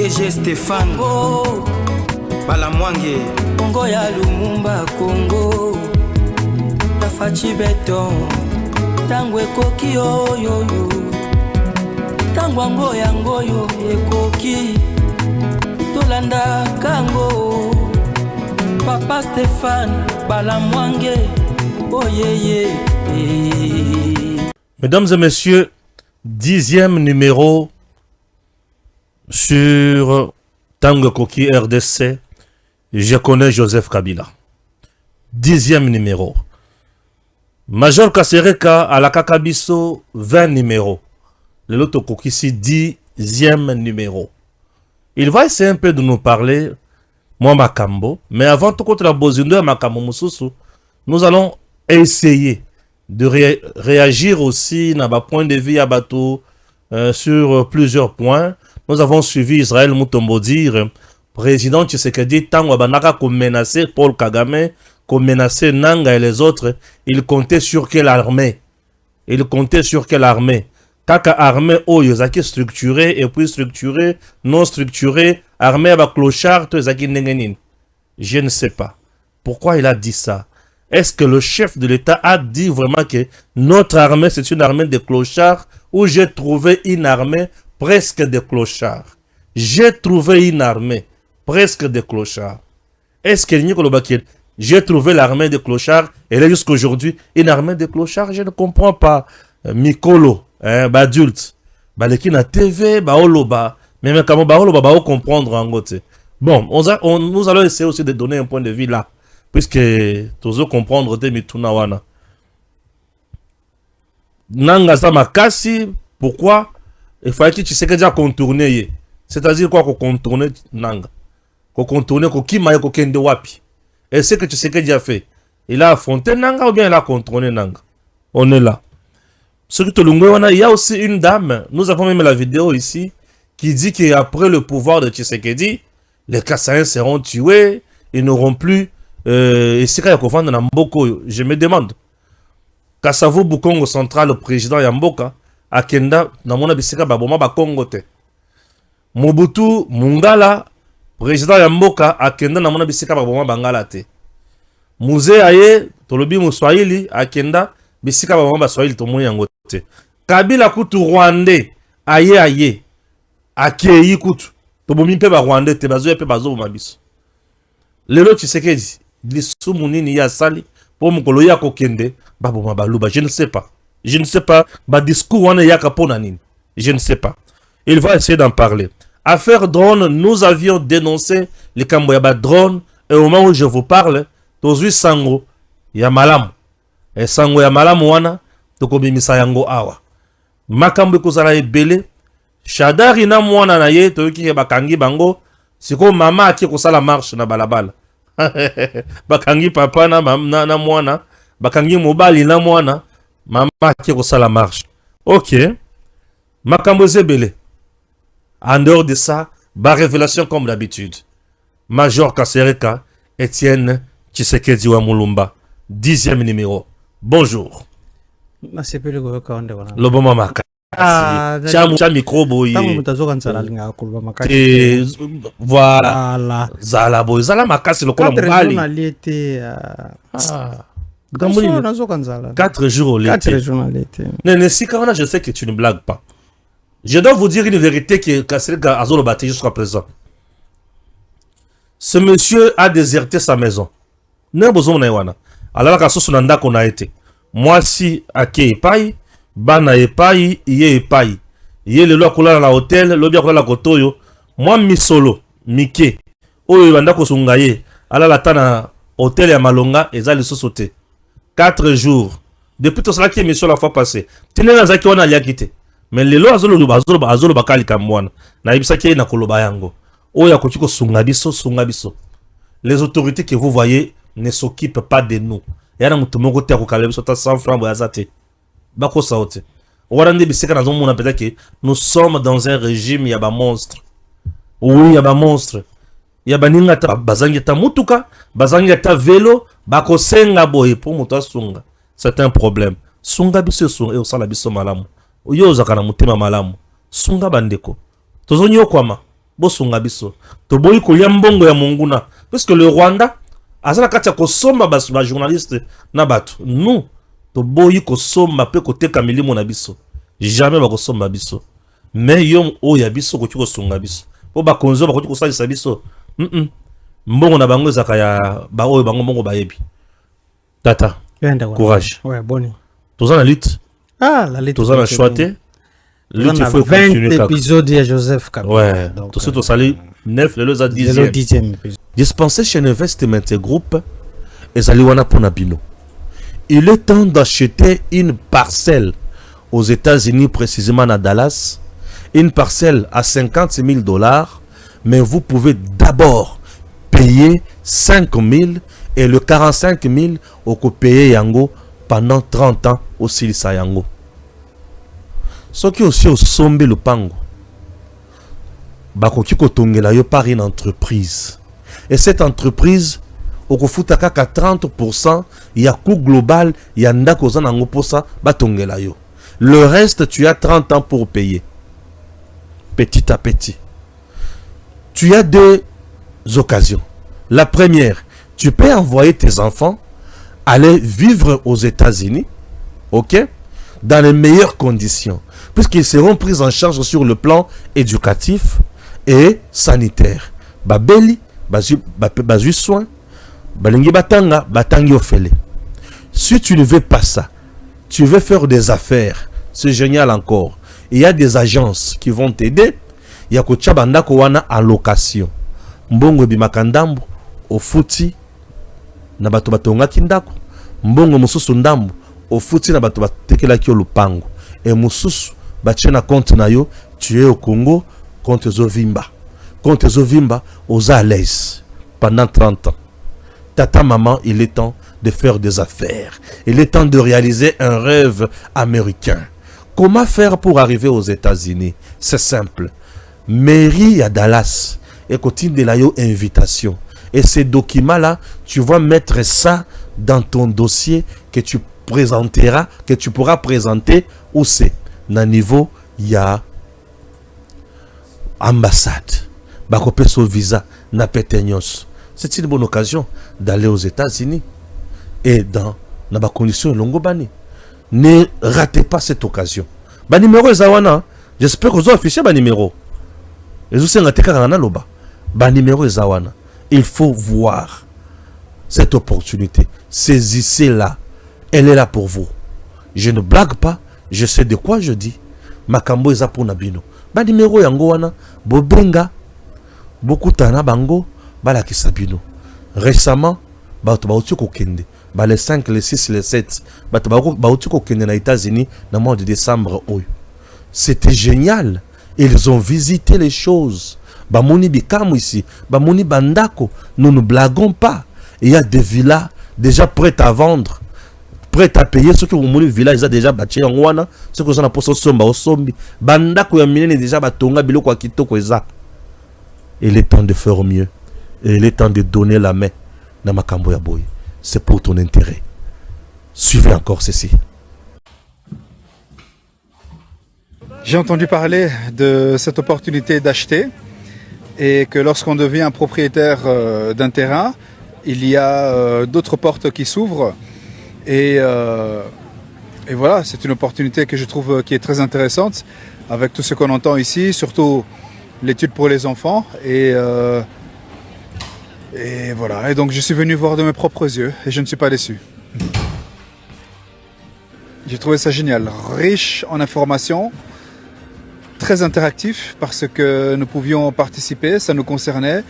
DG Stéphane Balamwange Congo ya Lumumba Congo Tafachi Beton Tangwe koki oyo Tangwango yango yo ekoki Tolanda kango Papa Stéphane Balamwange oh yeah. Mesdames et messieurs, 10e numéro sur Tango Koki RDC. Je connais Joseph Kabila. 10e numéro. Major Kasereka à la Kakabiso, 20 numéros. Le Loto Koki ici, 10e numéro. Il va essayer un peu de nous parler, moi Makambo, mais avant tout contre la Bozindo Makambo Moussousou, nous allons essayer de réagir aussi dans un point de vue à bateau sur plusieurs points. Nous avons suivi Israël Mutombo dire président Tshisekedi Tango Banaka qu'on menaçait Paul Kagame, qu'on menaçait Nanga et les autres. Il comptait sur quelle armée? Il comptait sur quelle armée? Kaka armée oh yozaki structuré et puis structuré, non structuré, armée avec clochard, yozaki nengenin. Je ne sais pas. Pourquoi il a dit ça? Est-ce que le chef de l'État a dit vraiment que notre armée, c'est une armée de clochards ou j'ai trouvé une armée presque de clochards? J'ai trouvé une armée presque de clochards. Est-ce que j'ai trouvé l'armée de clochards et là jusqu'à aujourd'hui une armée de clochards? Je ne comprends pas. Mikolo, adulte, qui na TV, oloba, mais comment oloba, comprendre en côté. Bon, nous allons essayer aussi de donner un point de vue là. Puisque tous vous comprendre de mituna wana. Nanga za makasi, pourquoi il fallait que tu sais que déjà contourner. C'est-à-dire quoi qu'on contourner nanga. Qu'on contourner ko kima ko kende wapi. Et c'est que tu sais que déjà fait. Il a affronté nanga ou bien il a contourné nanga. On est là. Ce que il y a aussi une dame, nous avons même la vidéo ici, qui dit qu'après le pouvoir de Tshisekedi, les Kassaïens seront tués, ils n'auront plus et c'est quand il y a Mboko, je me demande. Kassavo Bukongo central, le président Yamboka, Akenda, dans mon abisika baboma Bakongo te. Mobutu Mungala, président Yamboka, Akenda, dans mon abisika baboma Bangala te. Mouze Aye, Tolobi Mouswahili, Akenda, bisika baboma Baswahili Tomo Yango te. Kabila Kutu Rwandais, Aye, Akeyi Kutu, Tobomi pe ba Rwandais te, Bazo pe Bazo Mabiso. Lelo Tshisekedi. Mounini ya sali pour mukolo ya kokende baboma baluba, je ne sais pas. Je ne sais pas. Ba discours wana ya kapona nini. Je ne sais pas. Il va essayer d'en parler. Affaire drone, nous avions dénoncé les Kamboyaba drone et au moment où je vous parle, tozui sango ya malamu. Et sango ya malamu wana tokobimisa yango awa. Makambo kozala ebele. Shadari na mwana na ye toyoki bakangi bango siko mama aki kosala marche na balabala. Bakangi papa na mwana, bakangi mobali na mwana, mama qui reçoit la marche. Ok. Makambo zebele. En dehors de ça, révélation comme d'habitude. Major Kasereka, Etienne Tshisekedi wa Mulumba, 10e numéro. Bonjour. Loboma maka. Cha micro boy. Voilà. Zala boy. Zala makasi lokola mobali. 4 jours au l'été. Je sais que tu ne blagues pas. Je dois vous dire une vérité que Kasereka Azolo Bate jusqu'à présent. Ce monsieur a déserté sa maison. Ne besoin na wana. Alors ka soso nanda qu'on a été. Moi si ake epai, bana epai, iye epai. Iye le loi kola na hôtel, lobi kola la kotoyo. Moi misolo, mike. Oyo banda ko sungaye. Ala la tana hôtel ya Malonga ezali sosote. 4 jours. Depuis tout cela qui est mission la fois passée. Tene na zaki wana aliakite. Mais le loi azolo bakali kamwana. Na ibisa ki na koloba yango. Oya kochiko sungabiso. Les autorités que vous voyez ne s'occupent pas de nous. Yana mutumoko te akokaleba sota 100 francs boyazate. Bako saote. Warande biseka na zomo na peut que nous sommes dans un régime yaba monstre. Oui, yaba monstre. Yaba ninga ta bazangi ta mutuka, bazangi ta vélo, bako senga boye pour muto sunga. C'est un problème. Sunga biso sunga e osala biso malamu. Oyo zakana mutema malamu. Sunga bandeko. Tozonyo kwama. bosonga biso toboyi kolia mbongo ya monguna parce que le Rwanda azala kati ya kosomba ba journaliste na bato nous toboyi kosomba pe koteka milimo na biso jamais bakosomba biso mais yo oya biso koki kosonga biso po bakonzo bakoki kosalisa biso mbongo na bango ezaka ya baoyo bango mbongo bayebi tata courage ouais boni toza na lutte la lutte toza na choix lutte il faut 20 continuer épisodes de Joseph Kabila ouais tout ça to sali 9 le 10e épisode dispenser chez Investment Group ezali wana pona bino il est temps d'acheter une parcelle aux États-Unis précisément à Dallas une parcelle à $50,000 mais vous pouvez d'abord payer 5,000 et le 45,000 au ko payer yango pendant 30 ans au Silisa yango. Ce qui aussi au sombe le pango. Bakoki kotongela yo par une entreprise. Et cette entreprise au ko futaka 30% ya coût global ya ndako za nango posa batongela yo. Le reste tu as 30 ans pour payer. Petit à petit. Tu as deux occasions. La première, tu peux envoyer tes enfants aller vivre aux États-Unis, ok, dans les meilleures conditions, puisqu'ils seront pris en charge sur le plan éducatif et sanitaire. Babeli, bazu soin, balingi batanga, batangi ofele. Si tu ne veux pas ça, tu veux faire des affaires, c'est génial encore. Il y a des agences qui vont t'aider. Il y a kocha bandako wana en location. Mbongo bimakandambo ofuti na bato batonga kindako. Mbongo mususu ndambo ofuti na bato batekela ki lupango. Et mususu batie na compte na yo, tu es au Congo, compte Zovimba. Compte Zovimba aux à l'aise pendant 30 ans. Tata maman, il est temps de faire des affaires. Il est temps de réaliser un rêve américain. Comment faire pour arriver aux États-Unis? C'est simple. Mairie à Dallas et continue de la invitation. Et ces documents-là, tu vas mettre ça dans ton dossier que tu présenteras, que tu pourras présenter où c'est. Dans niveau, il y a ambassade. Bakopeso visa, na petenyos. C'est une bonne occasion d'aller aux États-Unis. Et dans la condition longo bani. Ne ratez pas cette occasion. Ba numéro ezawana. J'espère que vous avez affiché ba numéro. Ba numéro ezawana. Il faut voir cette opportunité. Saisissez-la. Elle est là pour vous. Je ne blague pas. Je sais de quoi je dis. Makambo eza pour nabino. Ba numéro yango wana. Bobenga. Beaucoup tana bango. Bala kisabino. Récemment. Ba uti kokende. Bah les 5, les 6, les 7. Bah tu connais les États-Unis dans le mois de décembre. C'était génial. Ils ont visité les choses. Bah moni bikamu ici. Bah moni bandako. Nous ne blaguons pas. Il y a des villas déjà prêtes à vendre. Prêtes à payer. Ceux qui ont moni villa, ils ont déjà bâti en wana. Ceux qui ont pour somba au sombi. Bandako ya mine déjà batonga bilo kwa kitoko eza. Il est temps de faire mieux. Et il est temps de donner la main. Dans ma kambo ya boy. C'est pour ton intérêt. Suivez encore ceci. J'ai entendu parler de cette opportunité d'acheter et que lorsqu'on devient propriétaire d'un terrain, il y a d'autres portes qui s'ouvrent et voilà, c'est une opportunité que je trouve qui est très intéressante avec tout ce qu'on entend ici, surtout l'étude pour les enfants et voilà, et donc je suis venu voir de mes propres yeux et je ne suis pas déçu. J'ai trouvé ça génial, riche en informations, très interactif parce que nous pouvions participer, ça nous concernait.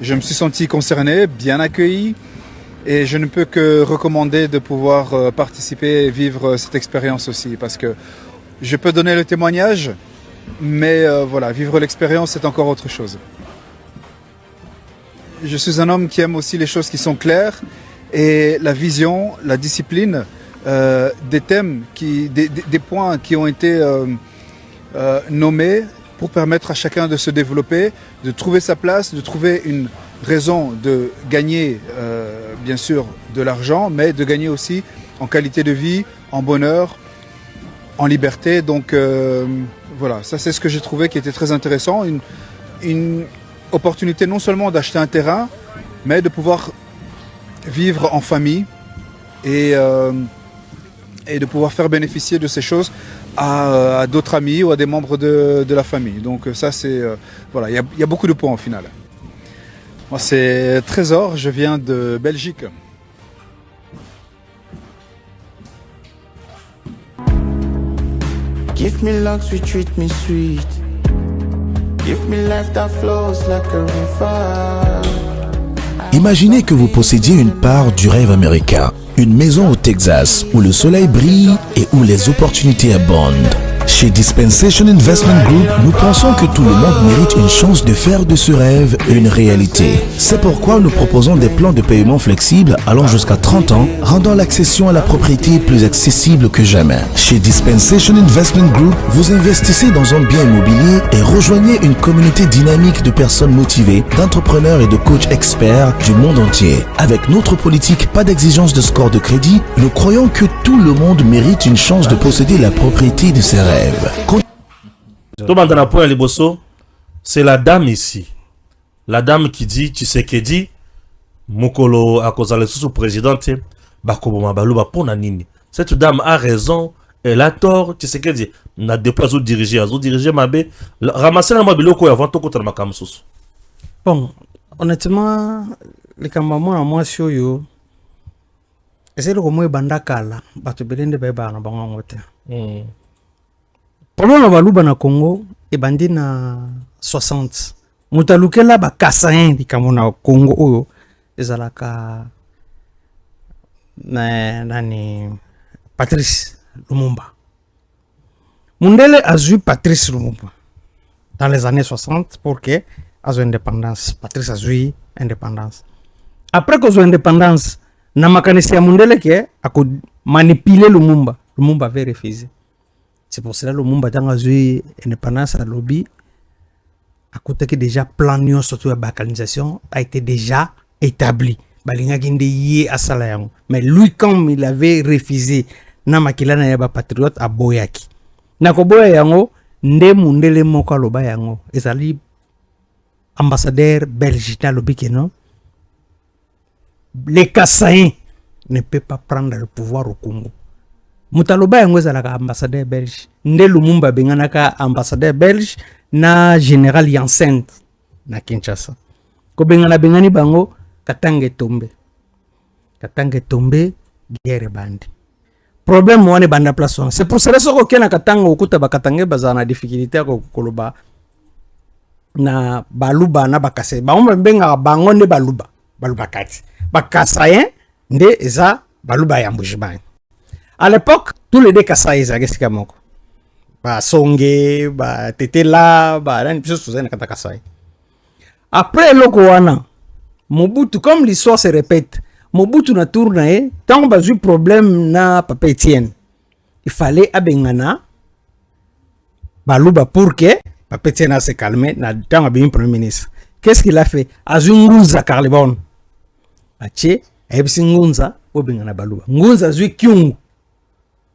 Je me suis senti concerné, bien accueilli et je ne peux que recommander de pouvoir participer et vivre cette expérience aussi parce que je peux donner le témoignage, mais voilà, vivre l'expérience c'est encore autre chose. Je suis un homme qui aime aussi les choses qui sont claires et la vision, la discipline, des thèmes, des points qui ont été nommés pour permettre à chacun de se développer, de trouver sa place, de trouver une raison de gagner, bien sûr, de l'argent, mais de gagner aussi en qualité de vie, en bonheur, en liberté. Donc voilà, ça c'est ce que j'ai trouvé qui était très intéressant. une opportunité non seulement d'acheter un terrain, mais de pouvoir vivre en famille et de pouvoir faire bénéficier de ces choses à d'autres amis ou à des membres de la famille. Donc ça, c'est... voilà, il y a beaucoup de points au final. Moi, c'est Trésor, je viens de Belgique. Give me luck, sweet, treat me sweet. Give me life that flows like a river. Imaginez que vous possédiez une part du rêve américain, une maison au Texas où le soleil brille et où les opportunités abondent. Chez Dispensation Investment Group, nous pensons que tout le monde mérite une chance de faire de ce rêve une réalité. C'est pourquoi nous proposons des plans de paiement flexibles allant jusqu'à 30 ans, rendant l'accession à la propriété plus accessible que jamais. Chez Dispensation Investment Group, vous investissez dans un bien immobilier et rejoignez une communauté dynamique de personnes motivées, d'entrepreneurs et de coachs experts du monde entier. Avec notre politique pas d'exigence de score de crédit, nous croyons que tout le monde mérite une chance de posséder la propriété de ses rêves. C'est la dame ici. La dame qui dit, tu sais qui dit, Mokolo a causé sous présidente, Bakoboma Baluba pona nini. Cette dame a raison, elle a tort, tu sais qui dit, n'a déplacé diriger ma bé, ramasser la mabiloko avant tout contre ma kamsus. Bon, honnêtement, les camamons à moi sur yo, c'est le moment bandakala, batu belende beba na bangote. Problème baluba na Congo e bandi na 60. Mutalukela ba kasain di kamona Congo oyo ezalaka na nani Patrice Lumumba. Mundele a eu Patrice Lumumba dans les années 60 pour que a eu indépendance. Patrice a eu indépendance. Après que a eu indépendance, na makanisi ya Mundele ke a manipuler Lumumba. Lumumba avait refusé. C'est pour cela que le monde a eu indépendance à lobby. À côté que déjà plan de surtout la balkanisation a été déjà établi. Mais lui, comme il avait refusé, namakila na yaba patriote à Boyaki. Nakoboya yango nde mundele moko loba yango. Ezali ambassadeur belge na lobby que non. Les Kassaïens ne peuvent pas prendre le pouvoir au Congo. Mutaloba yango ezalaka ambassadeur belge. Nde Lumumba benganaka ambassadeur belge na général Janssen na Kinshasa. Ko bengani bango Katange tombe. Katange tombe, guerre bandi. Problème wane banda place. C'est pour cela que kena Katanga okuta bakatange bazana difficulté ko koloba na baluba na bakase. Ba on benga bango nde baluba. Baluba kati. Bakasayen nde eza baluba ya mbujibani. À l'époque, tous les deux Kasaïs à moko. Ba Songe, ba Tetela, ba nan biso suzana kata Kasaï. Après loko wana, Mobutu comme l'histoire se répète, Mobutu na tourné, tant ba eu problème na Papa Etienne. Il fallait abengana baluba pour que Papa Etienne se calme na tant abin premier ministre. Qu'est-ce qu'il a fait? Azunguza Carlebon. Ache, ebisi ngunza obengana baluba. Ngunza zui kyungu.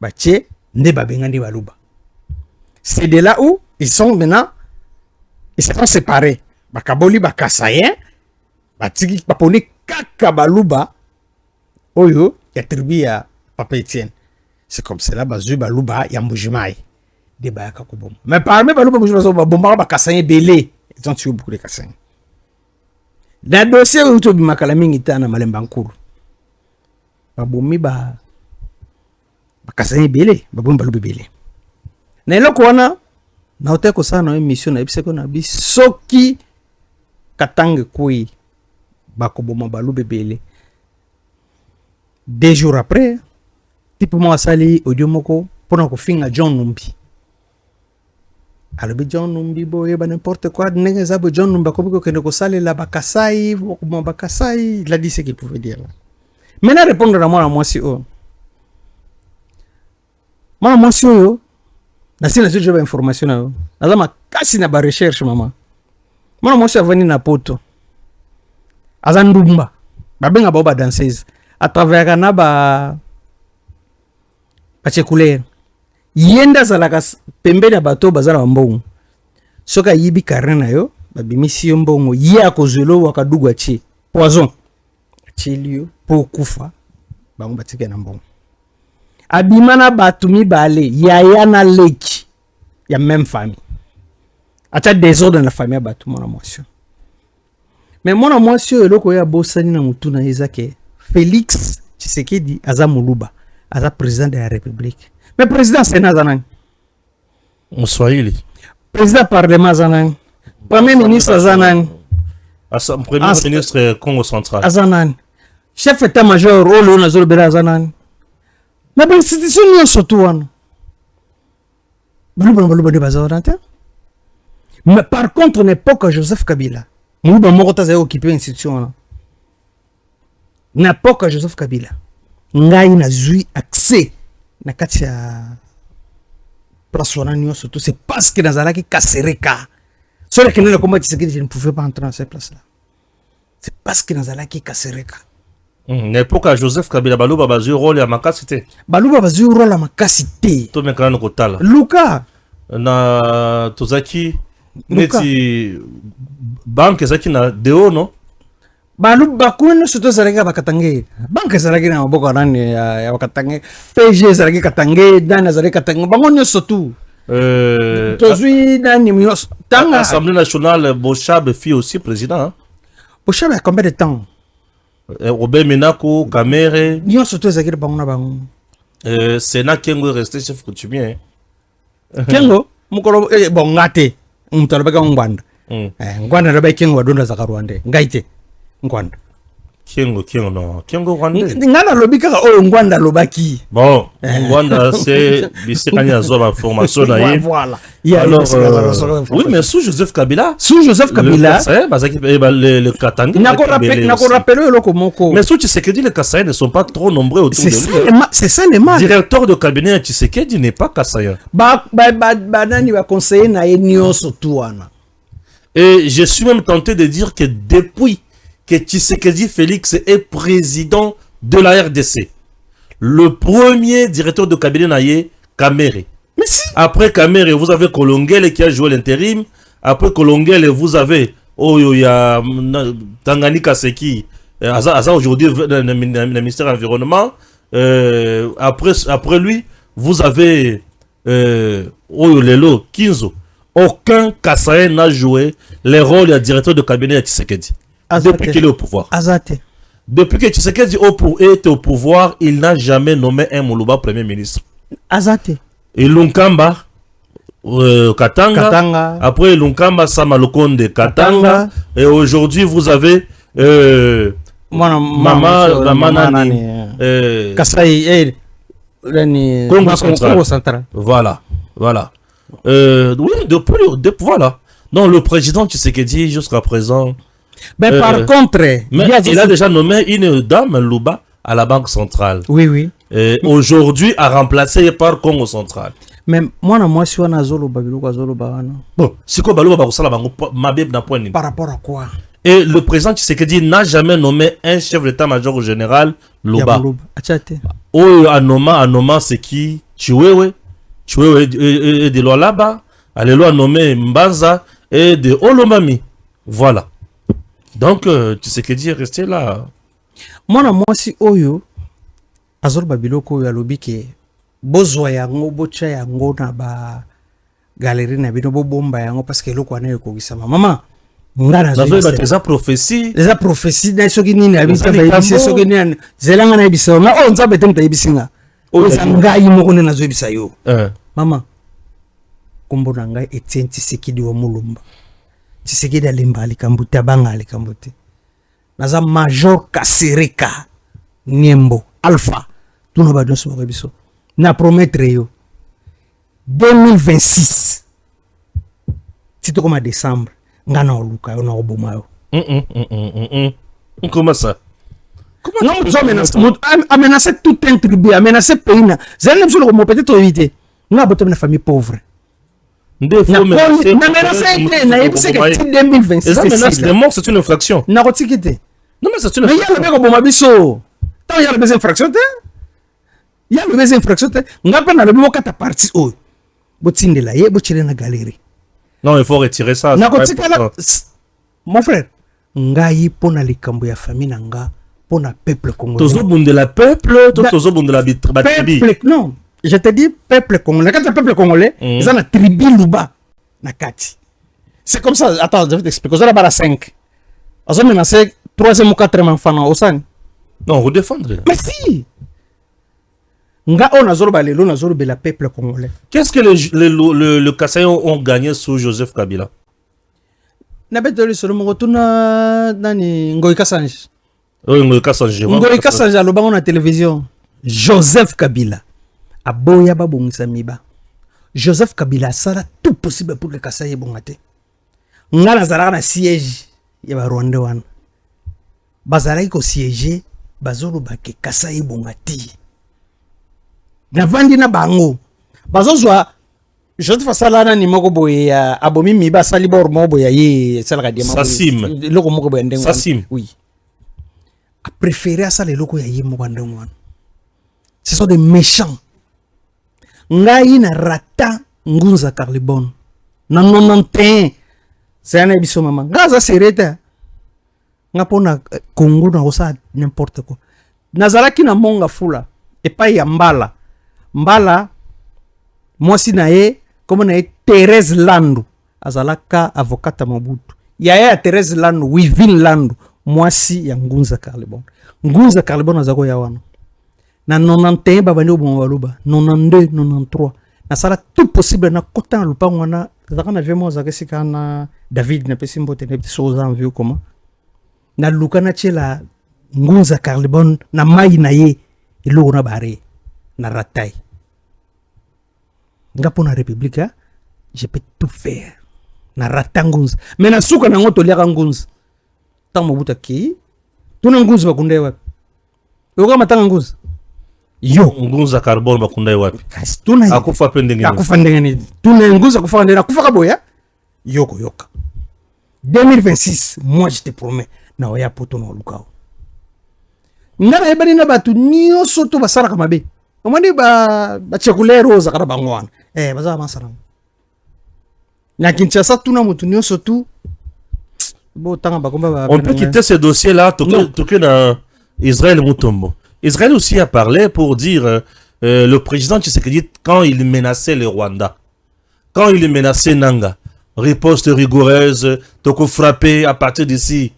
Bache nde babengandi baluba. C'est de là où ils sont maintenant, ils se sont séparés. Bakaboli bakasayen, batiki baponi kaka baluba, oyo ya tribu ya Papa Etienne. C'est comme cela bazu baluba ya mbujimai de bayaka kubom. Mais parmi baluba mbujimai bomba bakasayen belé, ils ont tué beaucoup de kasayen. Dans le dossier où tu bimakala mingi tana malemba nkuru. Babomi ba bakasanye belé babomba lubi belé na eloko wana na oteko sana émission na ebiseko na bisoki Katange kui bakoboma balubi belé 2 jours après type mo asali audio moko pona ko finga John Numbi alobi John Numbi boye ba n'importe quoi ndenge za bo John Numbi ko kende ko sale la bakasai mo bakasai il a dit ce qu'il pouvait dire là. Maintenant répondre à moi si oh Mama monsieur yo na sina je veux information na nazama kasi na ba recherche mama. Mama monsieur avani na poto. Azandumba. Babenga boba danseuse à travers na ba chekule. Yenda zalaka pembeni ya bato bazala mbongo. Soka yibi karena yo babimisi yo mbongo ye akozwelo wakadugu atie poison chilio pour kufa bango batike na mbongo abima na bato mibale yaya na leki ya même famille acha désordre na famille ya bato mwana mwasi mais mwana mwasi oyo eloko ya bosani na mutu na ezake Félix Tshisekedi aza muluba aza président de la république mais président Sénat aza nani Mswahili président parlement aza nani premier ministre aza nani premier ministre Congo central aza nani chef état major oyo nazolobela aza nani na bainstitution nyonso tu wana baluba nde baza wana te mais par contre na époque ya Joseph Kabila muluba moko te azali occupé institution wana na époque ya Joseph Kabila ngai nazwi accès na kati ya place wana nyonso tu c'est parce que nazalaki kasereka soki akende na komba Tshisekedi je ne pouvais pas entrer dans cette place là c'est parce que nazalaki kasereka na époque ya Joseph Kabila baluba bazwi rôle ya makasi te baluba bazwi rôle ya makasi te to mekana na kotala luka na tozaki neti banque ezaki na deo no baluba kuna nyonso to ezalaki ya bakatange banke ezalaki na maboko nani ya bakatange PG ezalaki katange dani ezalaki katange bango nyonso tu tozwi nani nyonso tanga Assemblée nationale Bochab fut aussi président hein? Bochab ya combien de temps Robert Menako Kamere nyonso to ezalaki bango na bango Sénat Kengo est resté chef coutumier Kengo mukolo bon ngate mutu alobaka ngwanda ngwanda alobaki Kengo adonda zaka Rwanda ngai te ngwanda Kengo no Kengo Rwanda ngana lobi kaka oyo ngwanda alobaki bon ngwanda c'est bisikani azwa ba formation na ye voilà alors oui mais sous Joseph Kabila bazaki le Katanga nako rappelle eloko moko mais sous Tshisekedi les Kasaïens ne sont pas trop nombreux autour de lui c'est ça le mal directeur de cabinet de Tshisekedi n'est pas Kasaïen ba nani ba conseiller na nyonso tu wana et je suis même tenté de dire que depuis que Tshisekedi Félix est président de la RDC. Le premier directeur de cabinet naïe, Kamere. Mais si. Après Kamere, vous avez Kolongele qui a joué l'intérim. Après Kolongele, vous avez Tanganyika Seki, aujourd'hui le ministère de l'Environnement. Après lui, vous avez Lelo Kinzo. Aucun Kassaïen n'a joué les rôles de directeur de cabinet de Tshisekedi. Depuis qu'il est au pouvoir. Azate. Depuis que Tshisekedi est au pouvoir, il n'a jamais nommé un Moulouba premier ministre. Azate. Et Lunkamba, Katanga. Après Lunkamba, Samalokonde, Katanga. Et aujourd'hui, vous avez Kasai, Congo central. Voilà. Oui, depuis voilà. Non, le président Tshisekedi, jusqu'à présent. Mais par contre, il a déjà nommé une dame Louba à la Banque centrale. Oui. Aujourd'hui, a remplacé par Congo central. Mais moi, si on a Zolo Babylou, bon, c'est quoi Balouba Bakosala Bango Mabeb na point. Par rapport à quoi? Et le président Tshisekedi n'a jamais nommé un chef d'état-major général Louba. Oh, Anoma, c'est qui? Chiwewe et de Loalaba. Allélo a nommé Mbanza et de Olomami. Voilà. Donc, Tshisekedi est resté là. Moi, si Oyo, Azor Babiloko, Yalobike, Bozwa yango, Bocha yango, na ba galerie na bino bomba yango, parce que l'oko ane yoko gisama. Maman, ngana zoe. Les prophéties. Les prophéties, na soki nini abisa ba ibisa, soki nini, zelanga na ibisa, na on zabe temta ibisinga. Oza ngai moko na zoe ibisa yo. Maman, kombo na ngai Etienne Tshisekedi wa Mulumba. Tshisekedi alimba alikambuti abanga alikambuti naza major Kasereka Niembo Alpha tuna ba donso ba biso na promettre yo 2026 tito comme décembre ngana oluka yo na oboma yo comment ça non amenacer tout un tribu amenacer pays na zane biso ko peut-être éviter na boto na famille pauvre. C'est une infraction. Non, mais c'est une infraction. Il y a des infractions. Il y a des infractions. Il y a des infractions. Non, il faut retirer ça. Nakotikala mon frère ngai pona likambo ya famille nanga pona peuple congolais. Tozobundela peuple, tozobundela tribi. Non, je te dis peuple congolais. Quand tu peuple congolais, ils ont la tribu Luba na kati. C'est comme ça. Attends, je vais t'expliquer. Vous avez la 5. Vous avez menacé 3e ou 4e enfant au sein. Non, vous défendrez. Mais si. Nga on a zoroba lelo na zoroba la peuple congolais. Qu'est-ce que le Kasaï ont gagné sous Joseph Kabila? Nabetoli solo mokotuna nani Ngoyi Kasanji. Oui, Ngoyi Kasanji. Ngoyi Kasanji alobango na télévision. Joseph Kabila aboya babongisa miba. Joseph Kabila sala tout possible pour que Kasaï bongate. Nga nazalaka na siège ya ba Rwanda wana. Bazalaki ko siéger bazoloba ke Kasaï bongati. Na vandi na bango. Bazozwa Joseph Salana ni moko boye abomi miba sali bor mo boye ye salaka dia Sassim. Loko moko boye ndengo. Sassim. Oui. A préféré à ça les loko ya ye moko ndengo. Ce sont des méchants. Ngai na rata ngunza Carlibon. Na 91. C'est un ébiso maman. Gaza sereta. Nga pona Congo na osa n'importe quoi. Nazalaki na monga fula et pas ya mbala. Mbala mwasi na ye comme na ye Thérèse Landu azalaka avocate Mobutu. Ya Thérèse Landu Wivin Landu mwasi ya Ngunza Carlibon. Ngunza Carlibon azako ya wana. Na 91 babani obongo baluba 92 93 na sala tout possible na kota lupango na zaka na vemo zaka sikana David na pesi mbote na petit chose en vue comment na lukana chela Ngunza Carlibon na mai na ye ilo na bare na ratai ngapo na république je peux tout faire na ratangunza mais na suka na ngoto liaka Ngunza tango Mobutu ki tuna Ngunza bakunde wapi yoka matanga Ngunza yo Ngunza Carbone bakunda wapi tuna akufa pendenge akufa ndenge tuna Ngunza kufa ndenge akufa kaboya yoko yoka 2026 moi je te promets na oya poto na lukao ngana ebani na batu niyo soto basara kamabe omani ba chekulero za kana bangwana baza masara na Kinshasa tuna mutu niyo soto bo tanga bakomba ba on peut quitter ce dossier là tout que dans Israël Mutombo. Israël aussi a parlé pour dire le président Tshisekedi quand il menaçait le Rwanda, quand il menaçait Nanga, riposte rigoureuse, toko frappé à partir d'ici.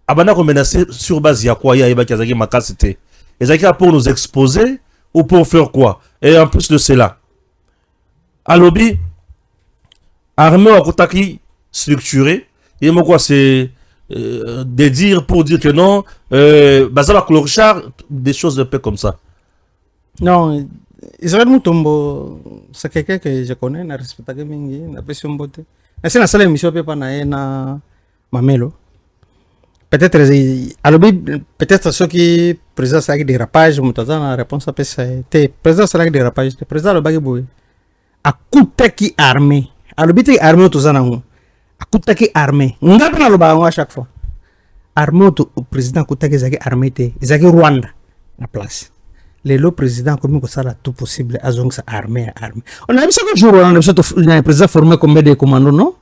Abana ko menacé sur base ya quoi ya Ibakazaki Makasite. Ezaki pour nous exposer ou pour faire quoi? Et en plus de cela, à lobby armée Okotaki structuré, et moi quoi c'est de dire pour dire que non, Bazala Clorchard, des choses de peu comme ça. Non, Israël Mutombo, c'est quelqu'un que je connais, na respecte mingi, na pression bote. C'est la seule émission pe na na Mamelo. Peut-être peut-être ceux qui président ça avec des rapages, mutaza na réponse à te président ça avec des rapages, le président le bagi boy. Akutaki armée. Alobite armée to zana ngo. Akutaki armée. Ngapi na loba à chaque fois. Armée to président akutaki zaki armée te, zaki Rwanda na place. Le président comme ko sala tout possible azong sa armée. On a vu ça que jour on a vu ça le président formé comme des commandos non?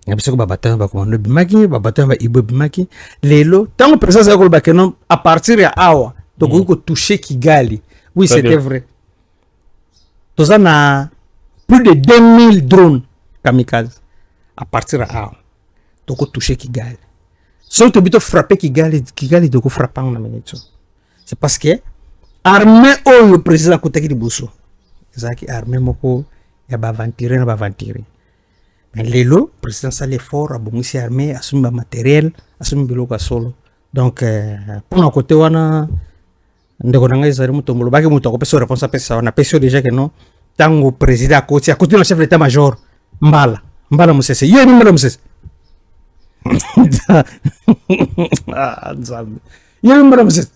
On a vu ça que babata ba commando bimaki, babata ba ibo bimaki. Lelo tant le président ça ko ba kenon à partir ya awa donc ko toucher Kigali. Oui, c'était vrai. Tout ça na plus de 2000 drones kamikaze à partir de là donc toucher Kigali si tu bito frapper Kigali donc frapper na minute c'est parce que armée le président kotaki di boso zaki armée moko ya ba aventurer na ba aventurer mais lelo président ça l'effort abongisi armée asumi ba matériel asumi biloko solo donc pour na côté wana ndeko nanga Israël Mutombo baki muto ko pesa réponse pesa on a pesa déjà que non tango président à côté le chef d'état-major Mbala Musese yeye ni Mbala Musese nzambe yeye Mbala Musese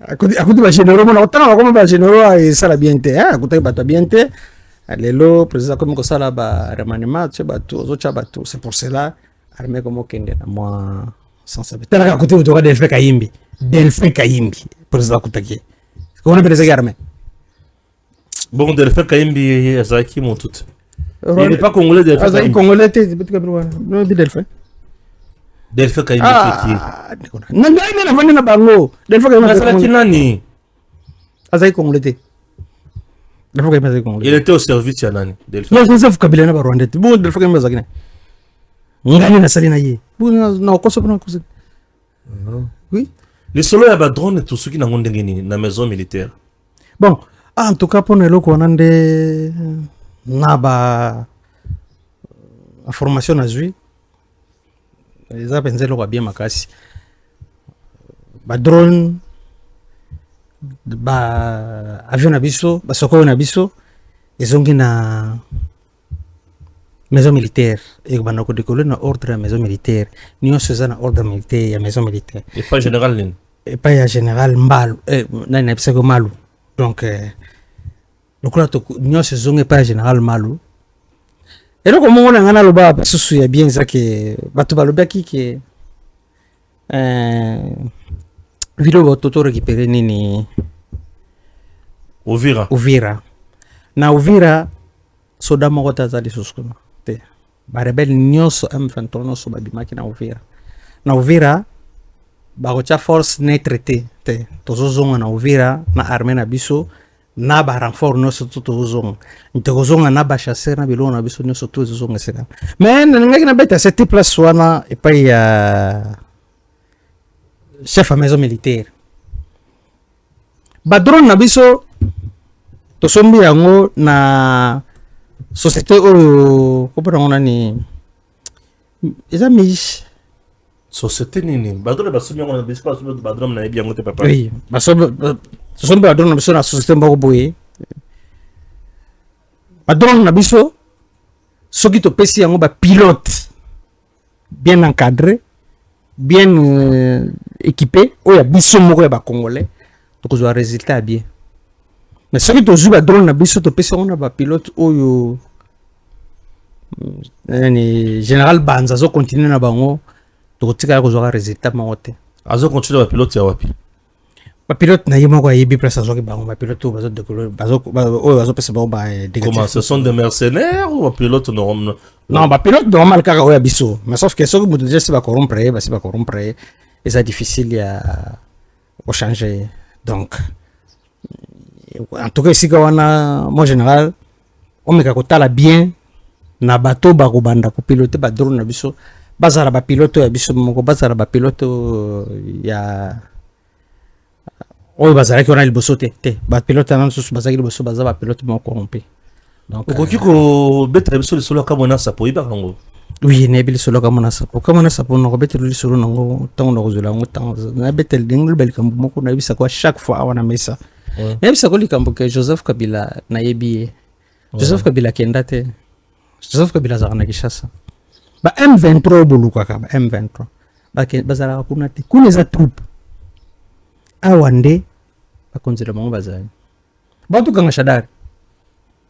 akuti ba généraux mona otana comme ba généraux et ça la bien te akuti ba bien te lelo président comme ko sala ba remaniement tu ba tout autres ba tout c'est pour cela armée comme kende na moi sans savoir tala akuti utoka Delphin Kayimbi président kutaki ko na président armée bon Delphin Kayimbi azaki mon tout Il n'est pas congolais, Delphin. Ah, c'est congolais, c'est non, Delphin. Delphin Kaïmi. Ah, nanga ina na fanya na bango. Delphin Kaïmi. C'est qui nani? Ah, c'est congolais. Delphin Kaïmi c'est congolais. Il était au service de nani? Delphin. Non, c'est Kabila na Rwanda. Bon, Delphin Kaïmi zakina. Ngani na salina ye. Bon, na koso na koso. Oui. Les solos ya ba drone tout ceux qui n'ont ndengeni na maison militaire. Bon, en tout cas pour nous loko nande na ba formation azui. Eza penze loko bien makasi. Ba drone ba avion na biso, ba soko na biso ezongi na maison militaire et bana ko décoller na ordre ya maison militaire. Ni on se na ordre militaire ya maison militaire. Et pas général Nin. Et pas ya général Mbalu na na pseko Malu. Donc le coup là ni on se zonge pas général Malu. Et donc comment on a ngana loba ba susu ya bien ça que batu baloba ki que vidéo ba toto récupérer nini Uvira. Na Uvira soda moko tazali suskuma. Ba rebel nyonso M23 nyonso babimaki na Uvira. Na Uvira bakotia force neutre te tozozonga na Uvira na armée na biso na ba renfort nyonso tozozonga ntekozonga na ba chasseur na biloko na biso nyonso tozozonga seka mais nangaki na beta cette place wana epai ya chef à maison militaire ba drone na biso tosombi yango na société oyo kopona ngona ni eza mish société nini badrone basombi yango na biso pas badrone na yebi yango te papa. Oui, basombi badrone na biso na société mboko boye badrone na biso soki topesi yango ba pilote bien encadré bien équipé oyo biso moko ya ba congolais tokozwa résultat bien. Mais soki tozwi ba drone na biso topesi yango na ba pilote oyo ni général Banza zo continuer na bango tokotika kozwa résultat moko te. Azo continuer ba pilote ya wapi? Ba pilote na yemo ko yebi place azo ke bango ba pilote bazo décoller bazo pesa bango ba Comment ce sont des mercenaires ou ba pilote normal? Non, ba pilote normal kaka oya biso. Mais sauf que soki mutu déjà ba corrompre, et c'est difficile ya au changer. Donc en tout cas ici kawana mon général on me kakotala bien na bato ba ko banda ko piloter ba drone na biso bazara ba pilote ya biso moko bazara ba pilote ya oyo bazara ki ona liboso te ba pilote na nsusu bazaki liboso baza ba pilote moko corrompu. Donc okoki ko betra biso le solo kamona sapo iba kango. Oui, ne bili solo kamona sapo no betra le solo nango tango na kozula ngo tango na betel dingul bel kambu moko na bisa ko chaque fois awana mesa. Même ça koli kambu ke Joseph Kabila na yebi Joseph Kabila kenda te Joseph Kabila zakana Kinshasa ba M23 boluka ka ba M23 ba ke bazala kuna te kuna za troupe awande ba konzela mongo bazali batu kanga shadari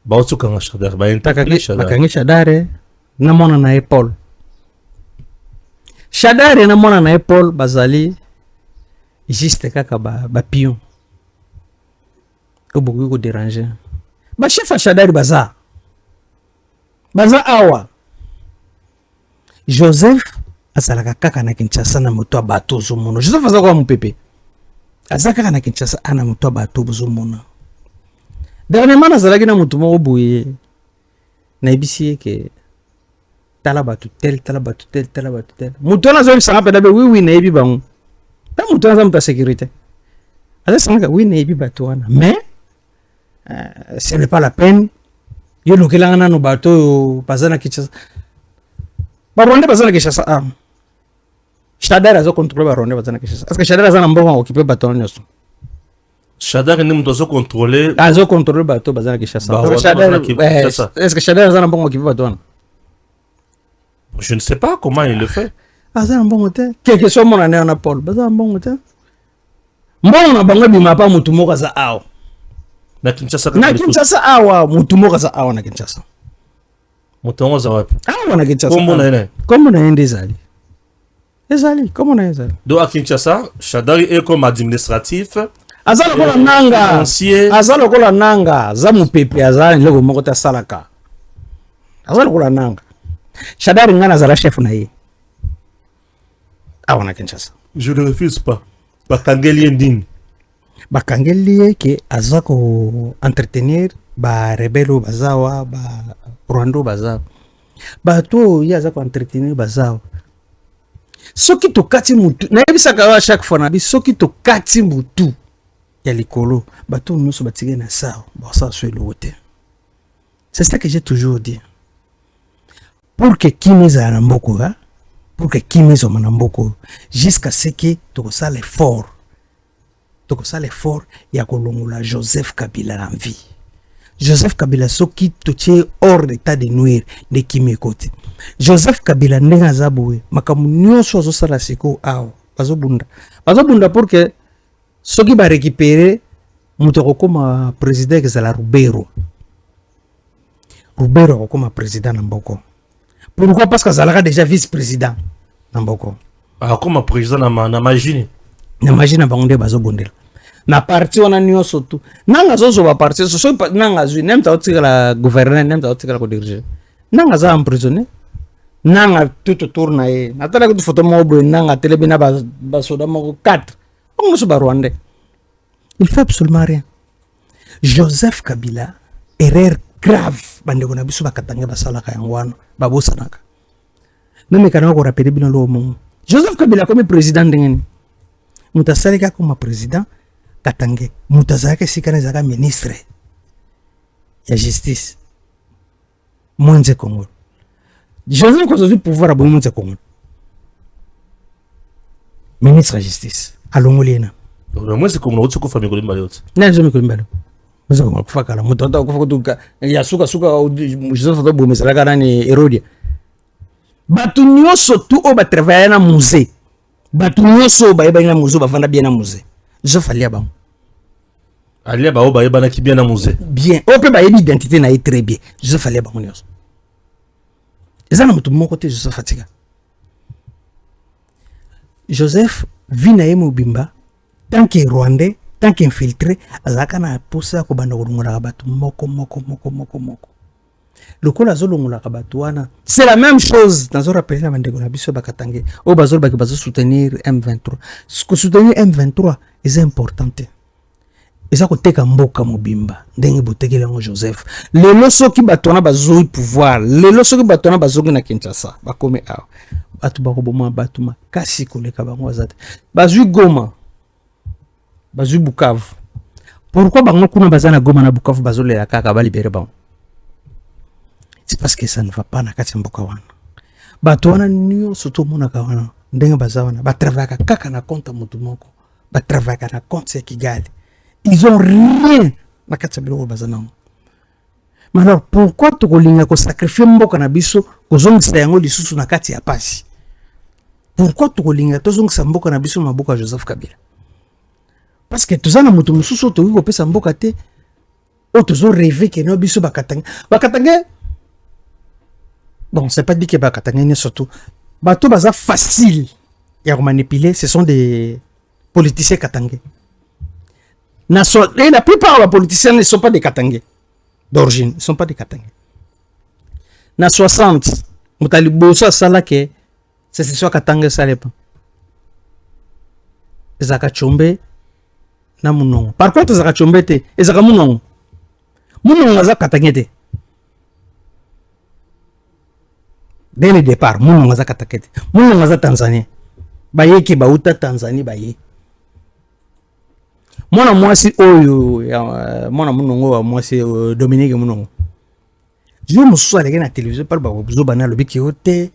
ba otu kanga shadari ba intakaki shadari shadari na mona na Paul shadari na mona na Paul bazali juste kaka ba pion oboku ko déranger ba chef shadari baza awa Joseph azalaka kaka na Kinshasa na moto abato zomona Joseph azaka mupepe azaka na Kinshasa ana moto abato zomona dernièrement azalaki na moto moko boye na ibisi ke tala batu tel moto na zo sanga peda be oui na yebi bango ta moto na za sécurité azasanga oui na yebi batu wana mais ce n'est pas la peine yo lokela ngana no bato bazana Kinshasa baronde bazana Kinshasa Shadar azo contrôler baronde bazana Kinshasa parce que Shadar azana mbongo occuper bato nyoso Shadar ni mtu azo contrôler bato bazana Kinshasa est-ce que Shadar azana mbongo occuper bato? Je ne sais pas comment il le fait. Azana mbongo te quelque chose mon année na Paul bazana mbongo te mbongo na bango bima pa mutu moko za ao na Kinshasa awa mutu moko za awa na Kinshasa mutu moko za wapi awa na Kinshasa kombo na yende ezali kombo na ezali do a Kinshasa Shadari est comme administratif azalo kola nanga za mupepe azali loko moko ta salaka azala kula nanga Shadari ngana zala chef na ye awana Kinshasa. Je ne refuse pas. Bakangeli ndini. Bakangeli ke azako entretenir ba rebelo bazawa ba Rwando bazawa. Ba to ya azako entretenir bazawa. Soki to kati mutu na yebisaka wa chaque fois na bi soki to kati mutu ya likolo bato nyonso batige na sawa ba sa so elote. C'est ça que j'ai toujours dit. Pour que Kimeza na mboko ha, pour que Kimeza na mboko jusqu'à ce que to ça l'effort. To ça l'effort ya kolongola Joseph Kabila en vie. Joseph Kabila soki to tie hors d'état de nuire de Kimekoti. Joseph Kabila ndenga zaboué makamu nyonso azosala siko awo bazobunda pour que soki ba récupérer muto kokoma président ezala Rubero kokoma président na mboko. Pourquoi? Parce que Zalaka déjà vice-président na mboko. Ah, comme président na magine. Na magine bangonde bazobundela. Na parti wana nyonso tu. Nanga zozo ba parti so nanga zui nem ta otika la gouverner nem ta otika la ko diriger. Nanga za emprisonné. Nanga tout autour na ye. Natala ko photo mo bo nanga telebina ba soda mo 4. On se ba Rwandais. Il fait absolument rien. Joseph Kabila erreur grave bandeko na biso bakatanga basalaka yangwana babosanaka. Name kana ko rappeler bino lo mo. Joseph Kabila comme président ndengeni. Mutasalika comme président Katange. Mutazaka sikana zaka ministre ya justice. Mwenze Congo. Joseph Kozozi pouvoir abo mwenze Congo. Ministre ya justice. Alongolena. Mwenze Congo otsuko famille ko limbali otsa. Na zomi ko limbali. Mwenze Congo kufakala mutota kufakutuka ya suka Joseph Kozozi mesala nani Herodia. Batu nyonso tu o ba travailler na musée. Batu nyonso ba yeba na musée ba vanda bien na musée. Joseph Aliaba. Aliaba o ba yeba na ki bien na musée. Bien. O pe ba yebi identité na ye très bien. Joseph Aliaba nyonso. Ezana mutu moko te Joseph Fatiga. Joseph vit na ye mobimba tant que Rwandais, tant qu'infiltré, azaka na posa ko banda kolongola batu moko. Lokola zolongola batu wana. C'est la même chose dans un rappel na bandeko na biso bakatangé. O bazol baki bazo soutenir M23. Ce que soutenir M23 est important. Eza ko teka mboka mobimba ndenge botekela ngo Joseph. Lelo soki batona bazoi pouvoir, lelo soki batona bazoki na Kinshasa, bakome awa. Batu bakoboma batu makasi koleka bango azate. Bazui Goma. Bazui Bukavu. Pourquoi bango kuna bazana Goma na Bukavu bazolela kaka ba libérer bango? C'est parce que ça ne va pas na kati mboka wana. Batu wana niyo soto mona ka wana ndenge bazawana ba travailler kaka na compte mutu moko. Ba travailler na compte ya Kigali. Ils ont rien na kati biloko bazana. Mais alors pourquoi to kolinga ko sacrifier mboka na biso ko zongisa yango lisusu na kati ya pasi? Pourquoi to kolinga to zongisa mboka na biso maboka Joseph Kabila? Parce que tozana mutu mususu to ko pesa mboka te o tozo rêver que no biso bakatanga. Bakatanga. Bon, c'est pas dit que bakatanga ni surtout. Bato baza facile ya manipuler, ce sont des politiciens katangais. Et la plupart des politiciens ne sont pas des Katangais d'origine, ils ne sont pas des Katangais. Na 60, Moutalibosa Salake, c'est ce soit Katangais Salepa. Zaka Chombe, na Mounongo. Par contre, Zaka Chombe te, Zaka Mounongo. Mounongo Zaka Katangais te. Dès le départ, Mounongo Zaka Katangais te. Mounongo Zaka Tanzanie. Baye ki bauta Tanzanie baye. Mwana mwasi oyo mwana munongo wa mwasi Dominique Munongo. Je me suis allé à la télévision par bazo bana lobi ki ote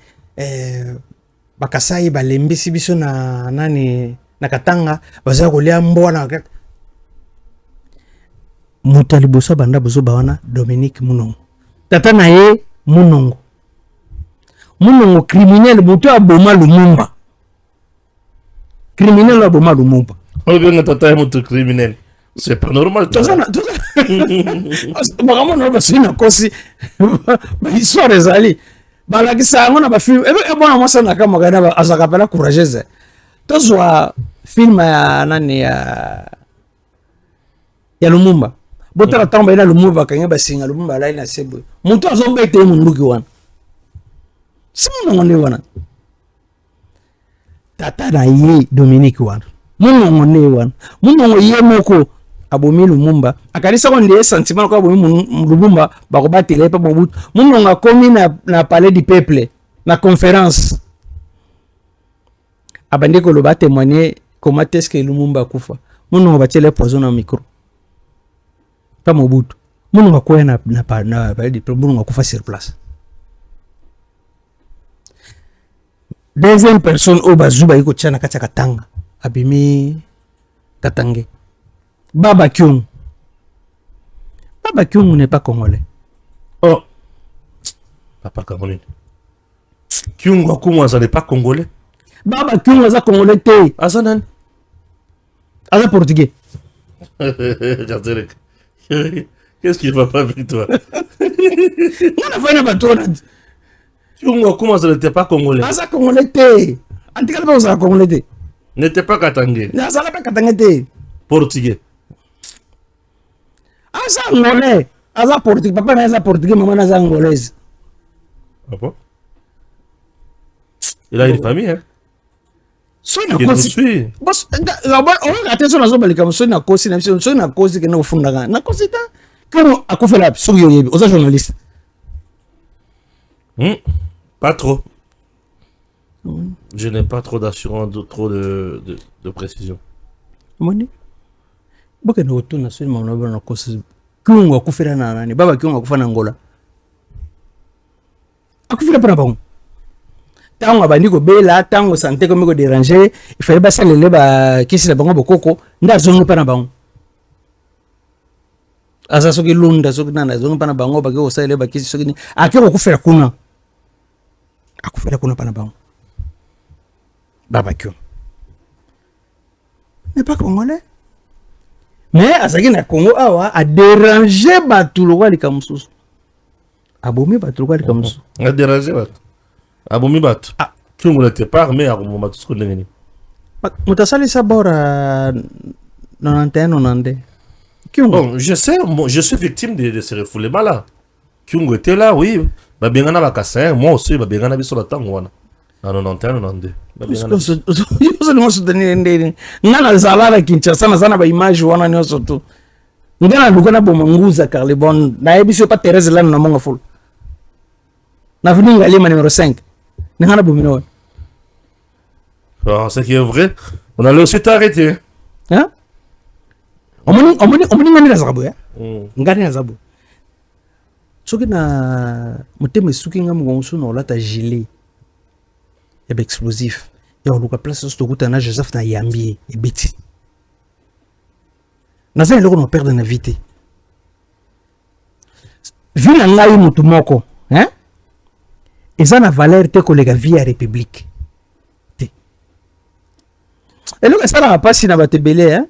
bakasai balembisi biso na nani na Katanga baza kolia mbona mutali bosa banda bozo bana Dominique Munongo. Tata na ye Munongo. Munongo criminel mutu aboma Lumumba. Criminel aboma Lumumba. On vient de un criminel. C'est pas normal. Vraiment, non, parce que aussi, l'histoire des alliés. La ça, on a pas film. Et bon, moi, ça n'a qu'à me à ça rappelle courageuse. Tu vois, film nani ya Lumumba. botala tamba ina lumumba bakanga basinga lumumba la ina sebo mutu azobete munduki wana simu ngone wana tata na ye Dominique wana ngone wana mungo ye moko abomi Lumumba akalisa ko ndie sentiment ko abomi Lumumba bakobatela pa Mobutu mungo ngakomi na palais du peuple na conférence abande ko loba témoigner comment est-ce que Lumumba kufa mungo batele poison na micro pa Mobutu mungo ko na palais du peuple mungo kufa sur place. Deuxième personne au bazuba iko tchana kati katanga abimi Katange Baba Kyung n'est pas congolais. Oh papa congolais Kyung Wakumwa ça n'est pas congolais. Baba Kyung aza congolais te Azanan aza portugais. Qu'est-ce qui va pas avec toi? On a fait une bâtonne. Kyung Wakumwa ça n'était pas congolais. Aza congolais te antika pas aza congolais te n'était pas Katangé. Aza pas Katangé te Portugais. Aza angolais aza portugais papa na aza portugais maman aza angolaise. Ah bon? Il a une famille hein. Sona kosi. Bos on attention na zobalika sona kosi na sona kosi ke na kufunda na kosi ta kama akufela so yo yebi oza journaliste. Pas trop. Je n'ai pas trop d'assurance, trop de précision. Moni. Boke na otuna soni manoba na kosi. Kyungu akufela na nani? Baba Kyungu akufa na Angola. Akufela para bango. Tango bandi ko bela tango santé ko me ko déranger il fallait ba salele ba kisi la bango bokoko nda zongo pana bango asa soki lunda soki nana zongo pana bango ba ko salele ba kisi soki ni akiko kufela kuna pana bango Baba Kyungu n'est pas congolais mais asaki na Congo awa a déranger batuloko likamususu abomi batuloko likamususu a déranger bat abomi bat Kyungu n'était pas armé à moment tout ce qu'on est mutasali sabora 91 Kyungu bon je sais je suis victime de ces refoulements là Kyungu était là oui ba bengana ba kassin moi aussi ba bengana biso batango wana na 91 92 ba bengana yo le mosu tenir ndeni ngana zalala Kinshasa na sana ba image wana ni surtout ngana lukana bomanguza Carlebon na ebiso pa Thérèse là na monga full na venu ngalima numéro 5 ngana bomino. Ce qui est vrai, on allait aussi t'arrêter. Hein? On ngani na zabu ya? Ngani na zabu. Soki na muteme suki ngamu gonsu na olata gilet. Ya explosif. Ya oluka place so kuta na Joseph na yambi e beti. Na za eloko no perdre na vite. Vu na ngai mutu moko, hein? Eza na valeur te kolega via république. Et donc ça n'a pas si na batebele hein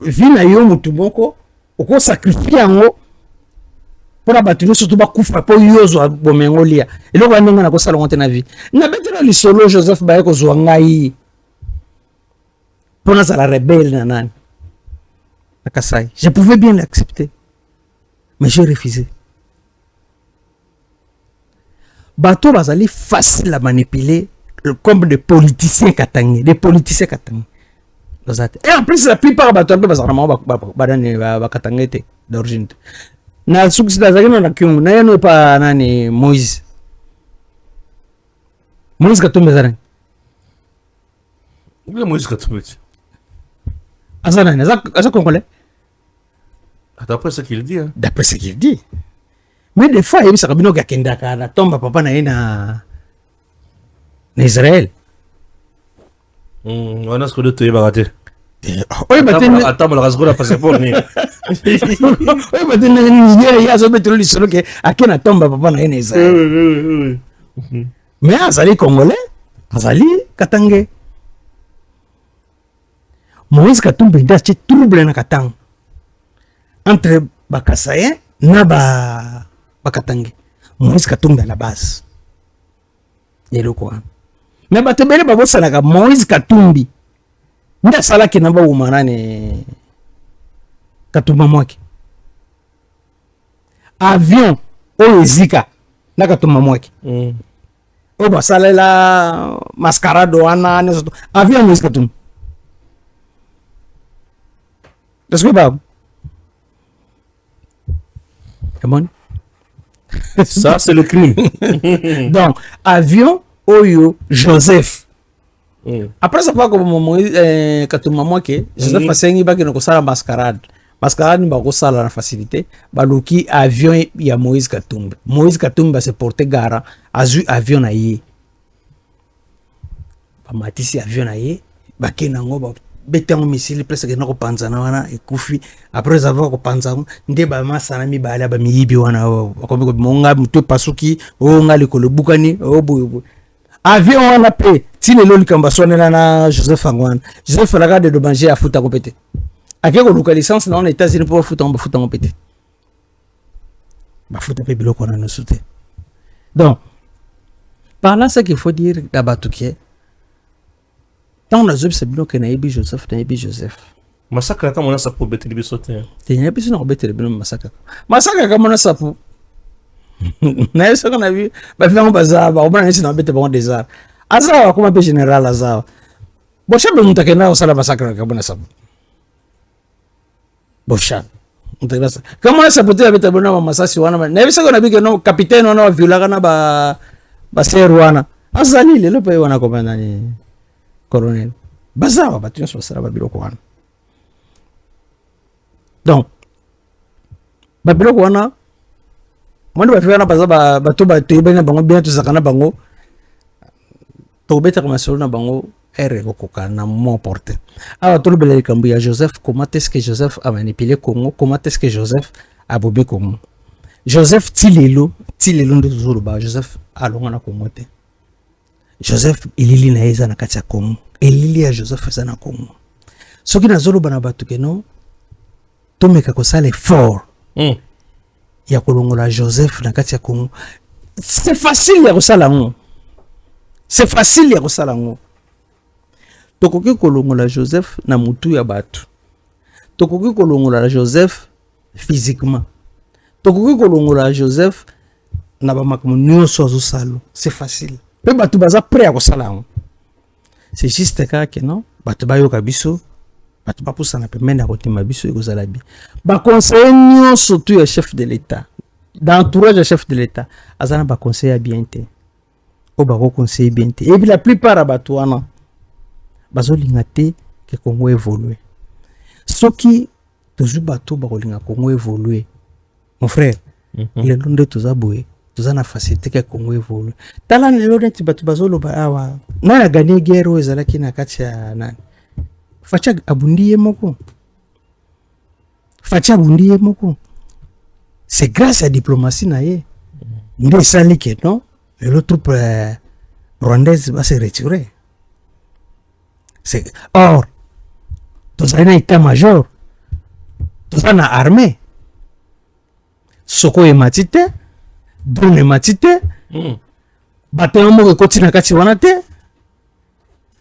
vi na yo mutu moko oko sacrifier ngo pour batulu surtout ba kufa po yozo bomengo lia et donc wanenga na ko sala ngonte na vie na betela li solo Joseph ba ko zo ngai pour na la rebelle na nani akasai je pouvais bien l'accepter mais j'ai refusé. Bateau bazali facile à manipuler comme des politiciens katangé, des politiciens katangé. Et en plus la plupart bateau bazarama ba katangé d'origine. Na succès d'azaki na Kyungu na yeno pa nani Moïse Katumbi zarang. Le Moïse Katumbi. Azana asa congolais. D'après ce qu'il dit hein. D'après ce qu'il dit. Mais des fois il y a bino gakenda kana tomba papa na ina Israël. On a ce que de te baraté. Oui, mais attends, le rasgo la passeport ni. Oui, mais il y a zo betro li solo ke akena tomba papa na ina Israël. Mais azali congolais, azali katangé. Moïse Katumbi nda ci trouble na katang. Entre bakasayen na bakatangé. Moïse Katumbi à la base. Yelo quoi. Mais batebele babo salaka Moïse Katumbi. Nda salaki na ba umanane Katumba mwaki. avion oyo ezika nakatuma mweke oyo basalela mascarade wana nyonso avion yango ezika tuma est-ce que ba kamoni ça c'est le crime. donc avion oyo Joseph après ça pas comme katuma mweke Joseph asengi bakino kosala mascarade ni bakosala na facilité baluki avion ya Moïse Katumbi se porter gara azu avion na ye bamatisi avion na ye bakena ngo betango missile presque na kopanzana wana ekufi après avoir kopanzana nde bamasana mibale ba miyibi wana bakomi ko monga mutu pasuki o ngali ko le bukani o boyo avion wana pe tile lo likamba sonela na Joseph Angwana Joseph la garde de manger afuta ko pete akeko luka licence na on États-Unis pour bafuta ko pete bafuta pe biloko na no soute donc par là ce qu'il faut dire d'abatuke tant on a zub c'est biloko na yebi Joseph Massacre kama na sapo bete libi sote tenya biso na bete libi massacre kama na sapo na yeso kana bi ba fiango bazaba obana nisi na bete bango des arts azawa kuma pe général azawa boshabe mutakena osala massacre kama na sapo boshabe mutakena kama na sapo te bete bona masasi wana na yeso kana bi ke no capitaine wana viola kana ba ser wana azali lelo pe wana komanda ni colonel bazawa batu nso basala ba biloko wana donc ba biloko wana mwanda bafika na bazaba bato batebena bango bien tuzakana bango to beta comme solo na bango ere kokoka na mon porte awa to lebele kambu ya Joseph. Comment est-ce que Joseph a manipulé Congo? Comment est-ce que Joseph a bobé Congo? Joseph tilelo ndo zolo ba Joseph alonga na Congo te. Joseph ilili na eza na kati ya Congo, ilili ya Joseph eza na Congo. Soki na zolo bana batu keno to meka ko sale fort ya kolongola Joseph na kati ya Congo. C'est facile ya kosala ngo. C'est facile ya kosala ngo. Tokoki kolongola Joseph na mutu ya batu. Tokoki kolongola Joseph physiquement. Tokoki kolongola Joseph na ba makomo nyonso azosalo. C'est facile. Pe batu baza prêt à kosala ngo. C'est juste que non, batu bayoka biso, batu bapusa na pemena kotima biso ekozala bi. Ba conseiller nyonso tu ya chef de l'État. D'entourage du chef de l'État, azana ba conseiller bien te. O ba ko conseiller bien te. Et puis la plupart batu wana bazolinga te ke Congo évoluer. Soki tozu batu ba kolinga Congo évoluer. Mon frère, le londe tozaboye. Tuzana facilité ke Congo évolue. Tala lelo neti batu bazolo ba awa. Na gagné guerre ezalaki na kati ya nani. Facha abundiye moko. C'est grâce à la diplomatie na ye. Nde sali ke non, le troupe rwandaise va se retirer. C'est or tozana état-major. Tozana armée. Soko e matite drone matite bateau moko koti na kati wana te.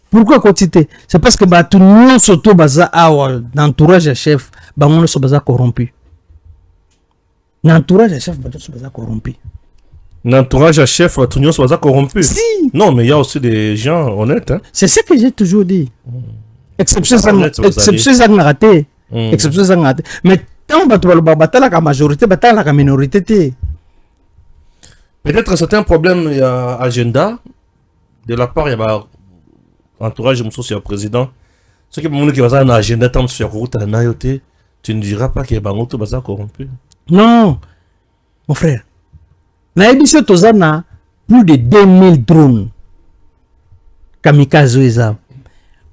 Pourquoi quantité? C'est parce que tout le monde surtout baza awa d'entourage de chef bango so baza corrompu. L'entourage de chef baza corrompu. L'entourage de chef tout le monde baza corrompu. Si. Non, mais il y a aussi des gens honnêtes hein. C'est ce que j'ai toujours dit. Exception ça raté. Exception ça raté. Mais tant bato batala ka majorité batala ka minorité te. Peut-être c'est un problème il y a agenda de la part il y a entourage de sur le président. Ce qui est qui va un agenda tant sur route à Nayote, tu ne diras pas qu'il y a un autre bazar corrompu. Non, mon frère. Naïbisio tozana plus de 2000 drones kamikaze eza.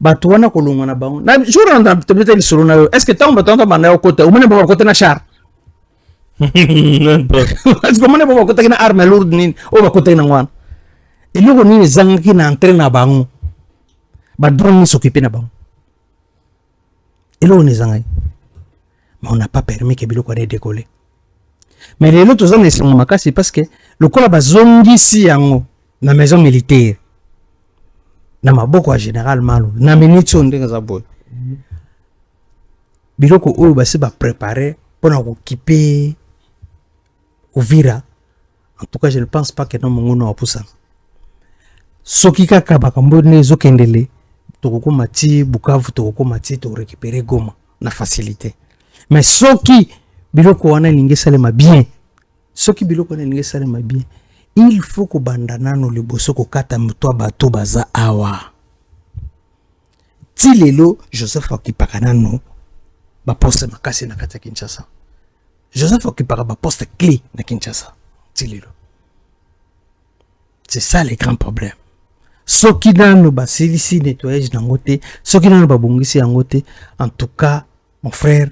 Bato wana kolonga na bango. Na jour na tebeta lisolo na yo. Est-ce que tant bato na bana yo côté, ou mene ba côté na char? Est-ce que mene ba côté na arme lourde ni o ba côté na ngwana. Eloko ni zangaki na entraîner na bango. Ba drone s'occuper na bango. Eloko ni zangai. Mais on n'a pas permis que biloko ade décoller. Mais les autres zones sont makasi parce que le kola bazongi si yango na maison militaire. Na maboko ya général Malo, na minitso ndenge za boy. Biloko oyo basi ba préparer pour na occuper Uvira, en tout cas je ne pense pas que non mongono apusa soki kaka bakambo ne ezokendele tokokoma ti Bukavu tokokoma ti to récupérer Goma na facilité mais soki biloko wana elingi esalema bien il faut kobanda nano liboso kokata moto bato baza awa ti lelo Joseph akipaka nano baposte makasi na kati ya Kinshasa. Joseph akipaka baposte clé na Kinshasa ti lelo. C'est ça le grand problème. Soki nano basilisi nettoyage nango te, soki nano babongisi yango te, en tout cas mon frère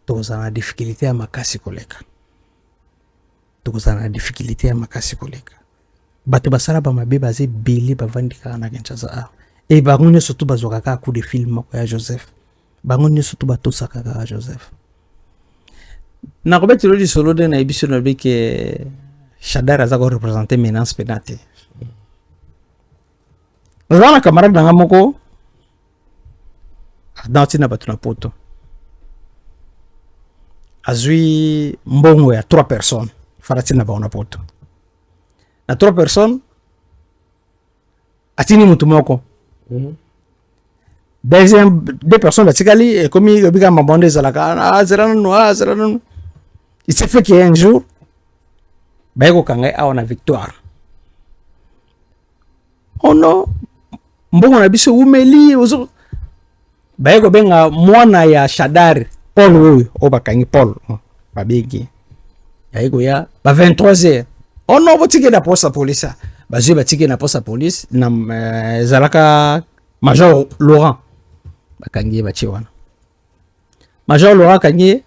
toza na difficulté ya makasi koleka. Bato basala ba mabe baze belé bavandi kaka na Kinshasa. Et bango surtout bazwaka ka coup de film ya Joseph. Bango surtout batosaka ka Joseph. Na robeti lo di solo de na ebiso na beke Shadar aza ko représenter menace penate. Zana camarade na moko danti na bato na poto. Azui mbongo ya 3 personnes. Farati na baona poto. Na 3 personnes atini mutu moko. Deuxième 2 personnes batikali et comme il biga mabonde zalaka zerano. Il s'est fait qu'un jour baiko kanga aona victoire. Oh non. Mbongo na biso umeli ozo baiko benga mwana ya Shadari Paul oyo obakangi Paul babegi. Yaiko ya ba 23h. Oh non, botike na poste police. Bazui batike na poste police na zalaka Major Laurent. Bakangi bachi wana. Major Laurent kangi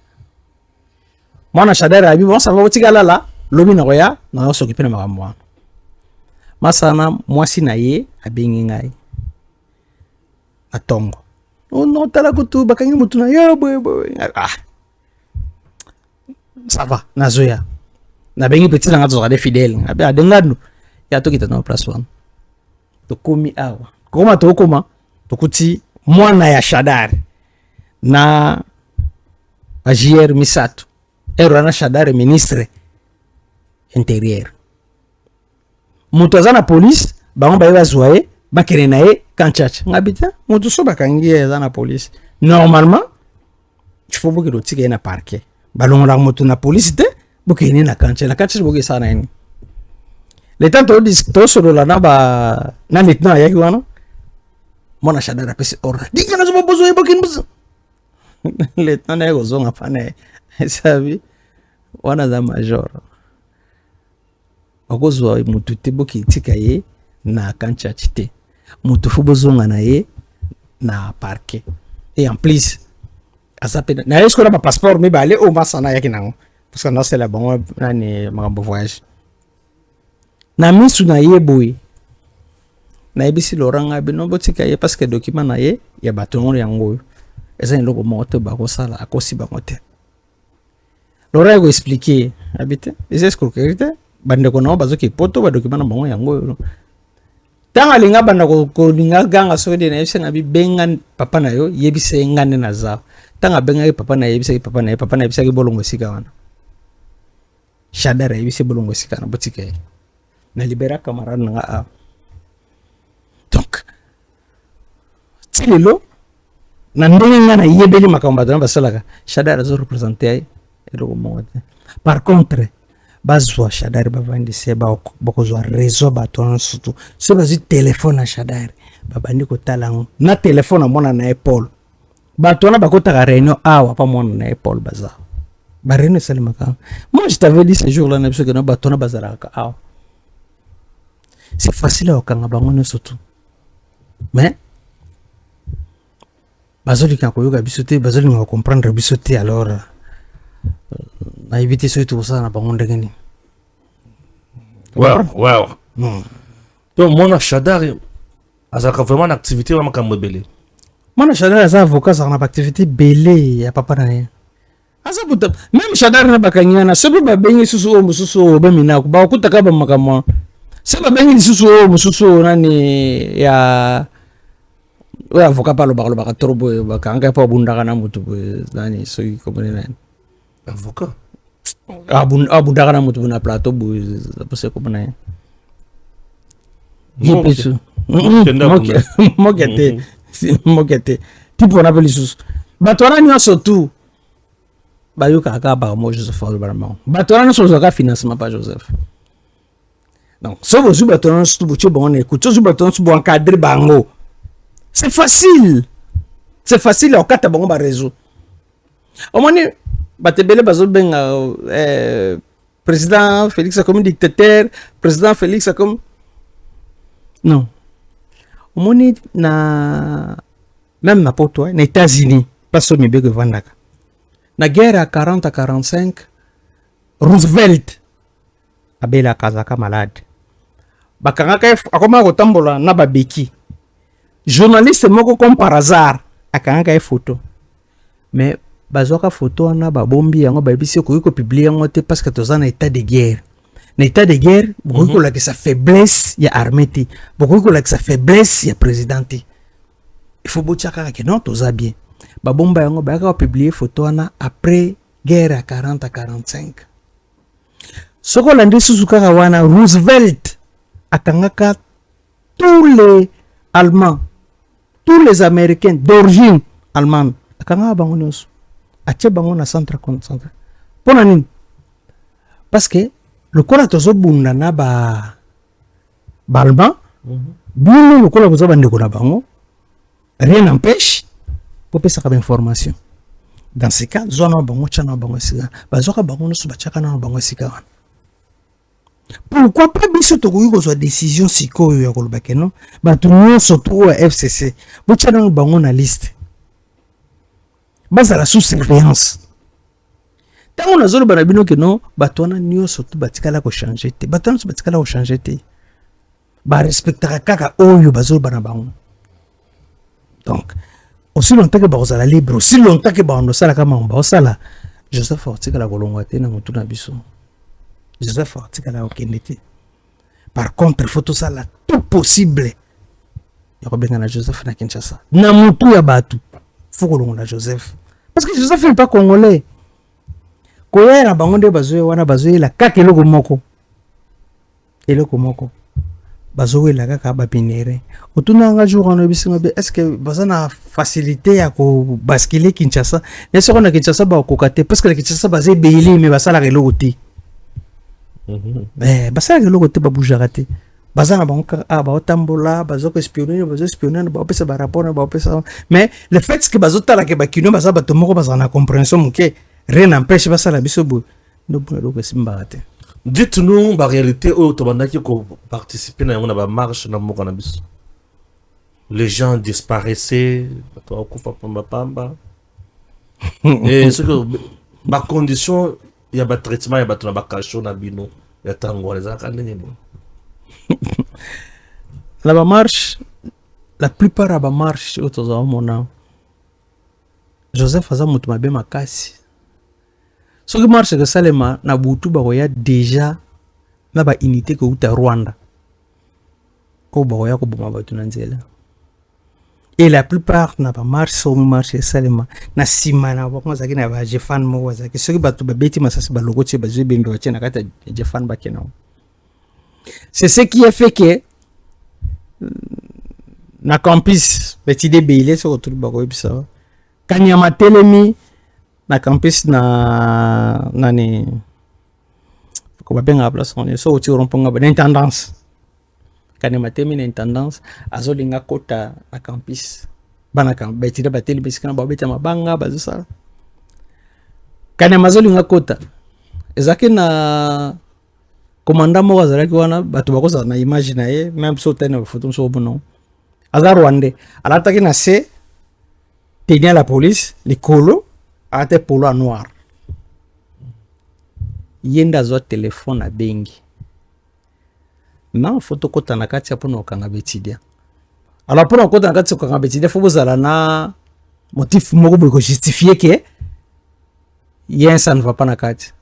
mwana Shadari abi bon ça va botike lala lobi na roya na s'occuper na makambo. Masana mwasi na ye abengi ngai. Atongo. Oh non, tala kutu bakangi mutu na yo boy. Ah. Ça va, nazoya. Na bengi petit na ngazo de fidèle. Abi adengano. Ya to kita na place wana. To komi awa. Koma to koma. To kuti mwana ya Shadari. Na Ajier Misato. Erwana Shadari ministre intérieur. Mutu azana police, bango ba bazwaye, bakere na ye kanchacha. Ngabita, mutu so bakangi azana police. Normalement, il faut que l'autre na parquet. Balon la mutu na police te, bokene na kanchacha. La kanchacha boke sana ni. Le temps to solo la na lieutenant yaki wana. Mona Shadari apesi ordre. Dinga na zo bozo bokin bozo. Lieutenant na go zonga pane. Sabi wana za major. Okozwa mutu te boki tika ye na kanchacha te. Mutu fubo zonga na ye na parquet. Et en plus asape na est-ce qu'on a passeport mais aller au masana yaki nango parce que non c'est la bon nani makambo voyage. Na misu na ye boy. Na ebisi Laurent abi no botika ye parce que document na ye ya batongo yango. Eza ndoko moto ba ko sala akosi ba mote. Laurent go expliquer habite les escroqueries bande ko no bazoki poto ba document na bango yango. Tanga linga banda ko linga ganga so de na yebisa ngabi benga papa na yo yebisa ngane na za. Tanga benga papa na yebisa papa na yebisa ki bolongo sika wana. Shadari yebisa bolongo sika na botike. Na libera camarade nga a. Donc tilelo na ndenge nga na yebeli makamba na basalaka. Shadari zo représenter ero mote. Par contre bazwa Shadari bavandi seba bokozwa réseau bato surtout so bazi téléphone na Shadari babandi ko talango na téléphone mona na Paul bato na bakota ka réunion awa pa mona na Paul baza ba réunion salimaka. Moi je t'avais dit ce jour-là na biso que na bato na bazara ka awa c'est facile à okanga bango no surtout mais bazoli ka koyoka biso te bazoli nga comprendre biso te alors na éviter ce tout ça na bango ndengeni. Wow. Donc mona Shadari azaka vraiment activité vraiment comme belé. Mona Shadari asa avocat ça na activité belé ya papa na ye. Asa puta même Shadari na bakanya na sebe ba bengi susu ba mina ko ba kutaka ba makamo. Sebe bengi susu nani ya wa avocat pa lo ba trobo ba kanga pa bunda kana mutu nani so yi komene nani. Avocat. abundaka na moto na plateau boye pose komona mokete tipo na pe lisusu bato wana nyonso tu bayokaka kaka bango Joseph Barama bato wana nyonso ozwaka financement pa Joseph donc so bozwi bato wana nyonso tu botie bango na écoute so ozwi bato nyonso boencadre bango c'est facile okata bango baréseau omoni bato ebele bazobenga président Félix comme dictateur président Félix comme non omoni na même na poto na États-Unis paso mibeko vandaka na guerre à 40 à 45 Roosevelt abela kazaka malade bakangaka akoma kotambola na babeki journaliste moko comme par hasard akangaka photo mais bazwaka photo wana babombi yango babisi ko publier yango te parce que toza na état de guerre beaucoup ko la que sa faiblesse ya armée te beaucoup ko la que sa faiblesse ya président te il faut bochaka que non toza bien babomba yango bayaka publier photo wana après guerre à 40 à 45 soko landi suzuka wana Roosevelt akangaka tous les Allemands tous les Américains d'origine allemande akangaka bango nyonso atie bango na centre concentré pona nini parce que le kola tozobunda na allemand bino le kola boza bandeko na bango rien n'empêche pour pesa ka information dans ce cas zona bango tchana bango sika bazoka bango no suba tchaka na bango sika wana pourquoi pas biso to ko zo décision sikoyo ya koloba keno bato nyonso to FCC bo tchana bango na liste bazala sous surveillance tango nazolo bana bino ke no bato wana nyonso to batikala ko changer te bato nyonso batikala ko changer te ba respectera kaka oyo bazolo bana bango donc aussi longtemps que bazala libre aussi longtemps que ba ndosala kama mba osala Joseph atikala kolongwa te na mutu na biso Joseph atikala okende te par contre faut tout ça là tout possible ya ko benga na Joseph na Kinshasa na mutu ya batu faut kolongwa na Joseph parce que Joseph n'est pas congolais koyera bango nde bazoye wana bazoyela kaka eloko moko bazoyela kaka babinere otunanga jour wana bisinga be est-ce que bazana facilité ya ko basculer Kinshasa est-ce qu'on a Kinshasa ba kokate parce que Kinshasa bazé beili mais basala eloko te basala eloko te babujaka te bazana bango ba otambola bazoko espionner ba pesa ba rapport ba pesa mais le fait que bazotala ke bakino baza bato moko bazana compréhension muke rien n'empêche basala bisobo no bono ko simbate. Dites-nous la réalité où tu as participé à une marche dans le cannabis. Les gens disparaissaient, et ce que ma condition, il y a un traitement, il y a un cachot, il y a la marche, la plupart de la marche, Joseph faisait mon tour ma casse. Ce qui marche que Salema na butu bakoya déjà na ba unité ko uta Rwanda ko bakoya ko boma batu na nzela et la plupart na ba marche so marche Salema na sima na ba zaki na ba jefan mo zaki soki batu ba beti masasi ba logo tse ba zebendo wa tena kata jefan ba kenao c'est ce qui a fait que na campus beti de beile so tout bakoya bisa kanyama telemi na campus na nani ko babenga place on so ti romponga ba intendance kane matemi na intendance azolinga kota na campus bana kam betida bateli bisikana ba beta mabanga bazosala kane mazolinga kota ezaki na commandant mo azalaki wana bato bakoza na image na ye même so tene photo so bono azar rwandais alataki na se tenir la police les colo ate polo noir yenda zo téléphone a bengi na photo kota na kati apo no kanga betidia alors pour kota na kati kanga betidia faut bozala na motif moko bo justifier que yen ça ne va pas na kati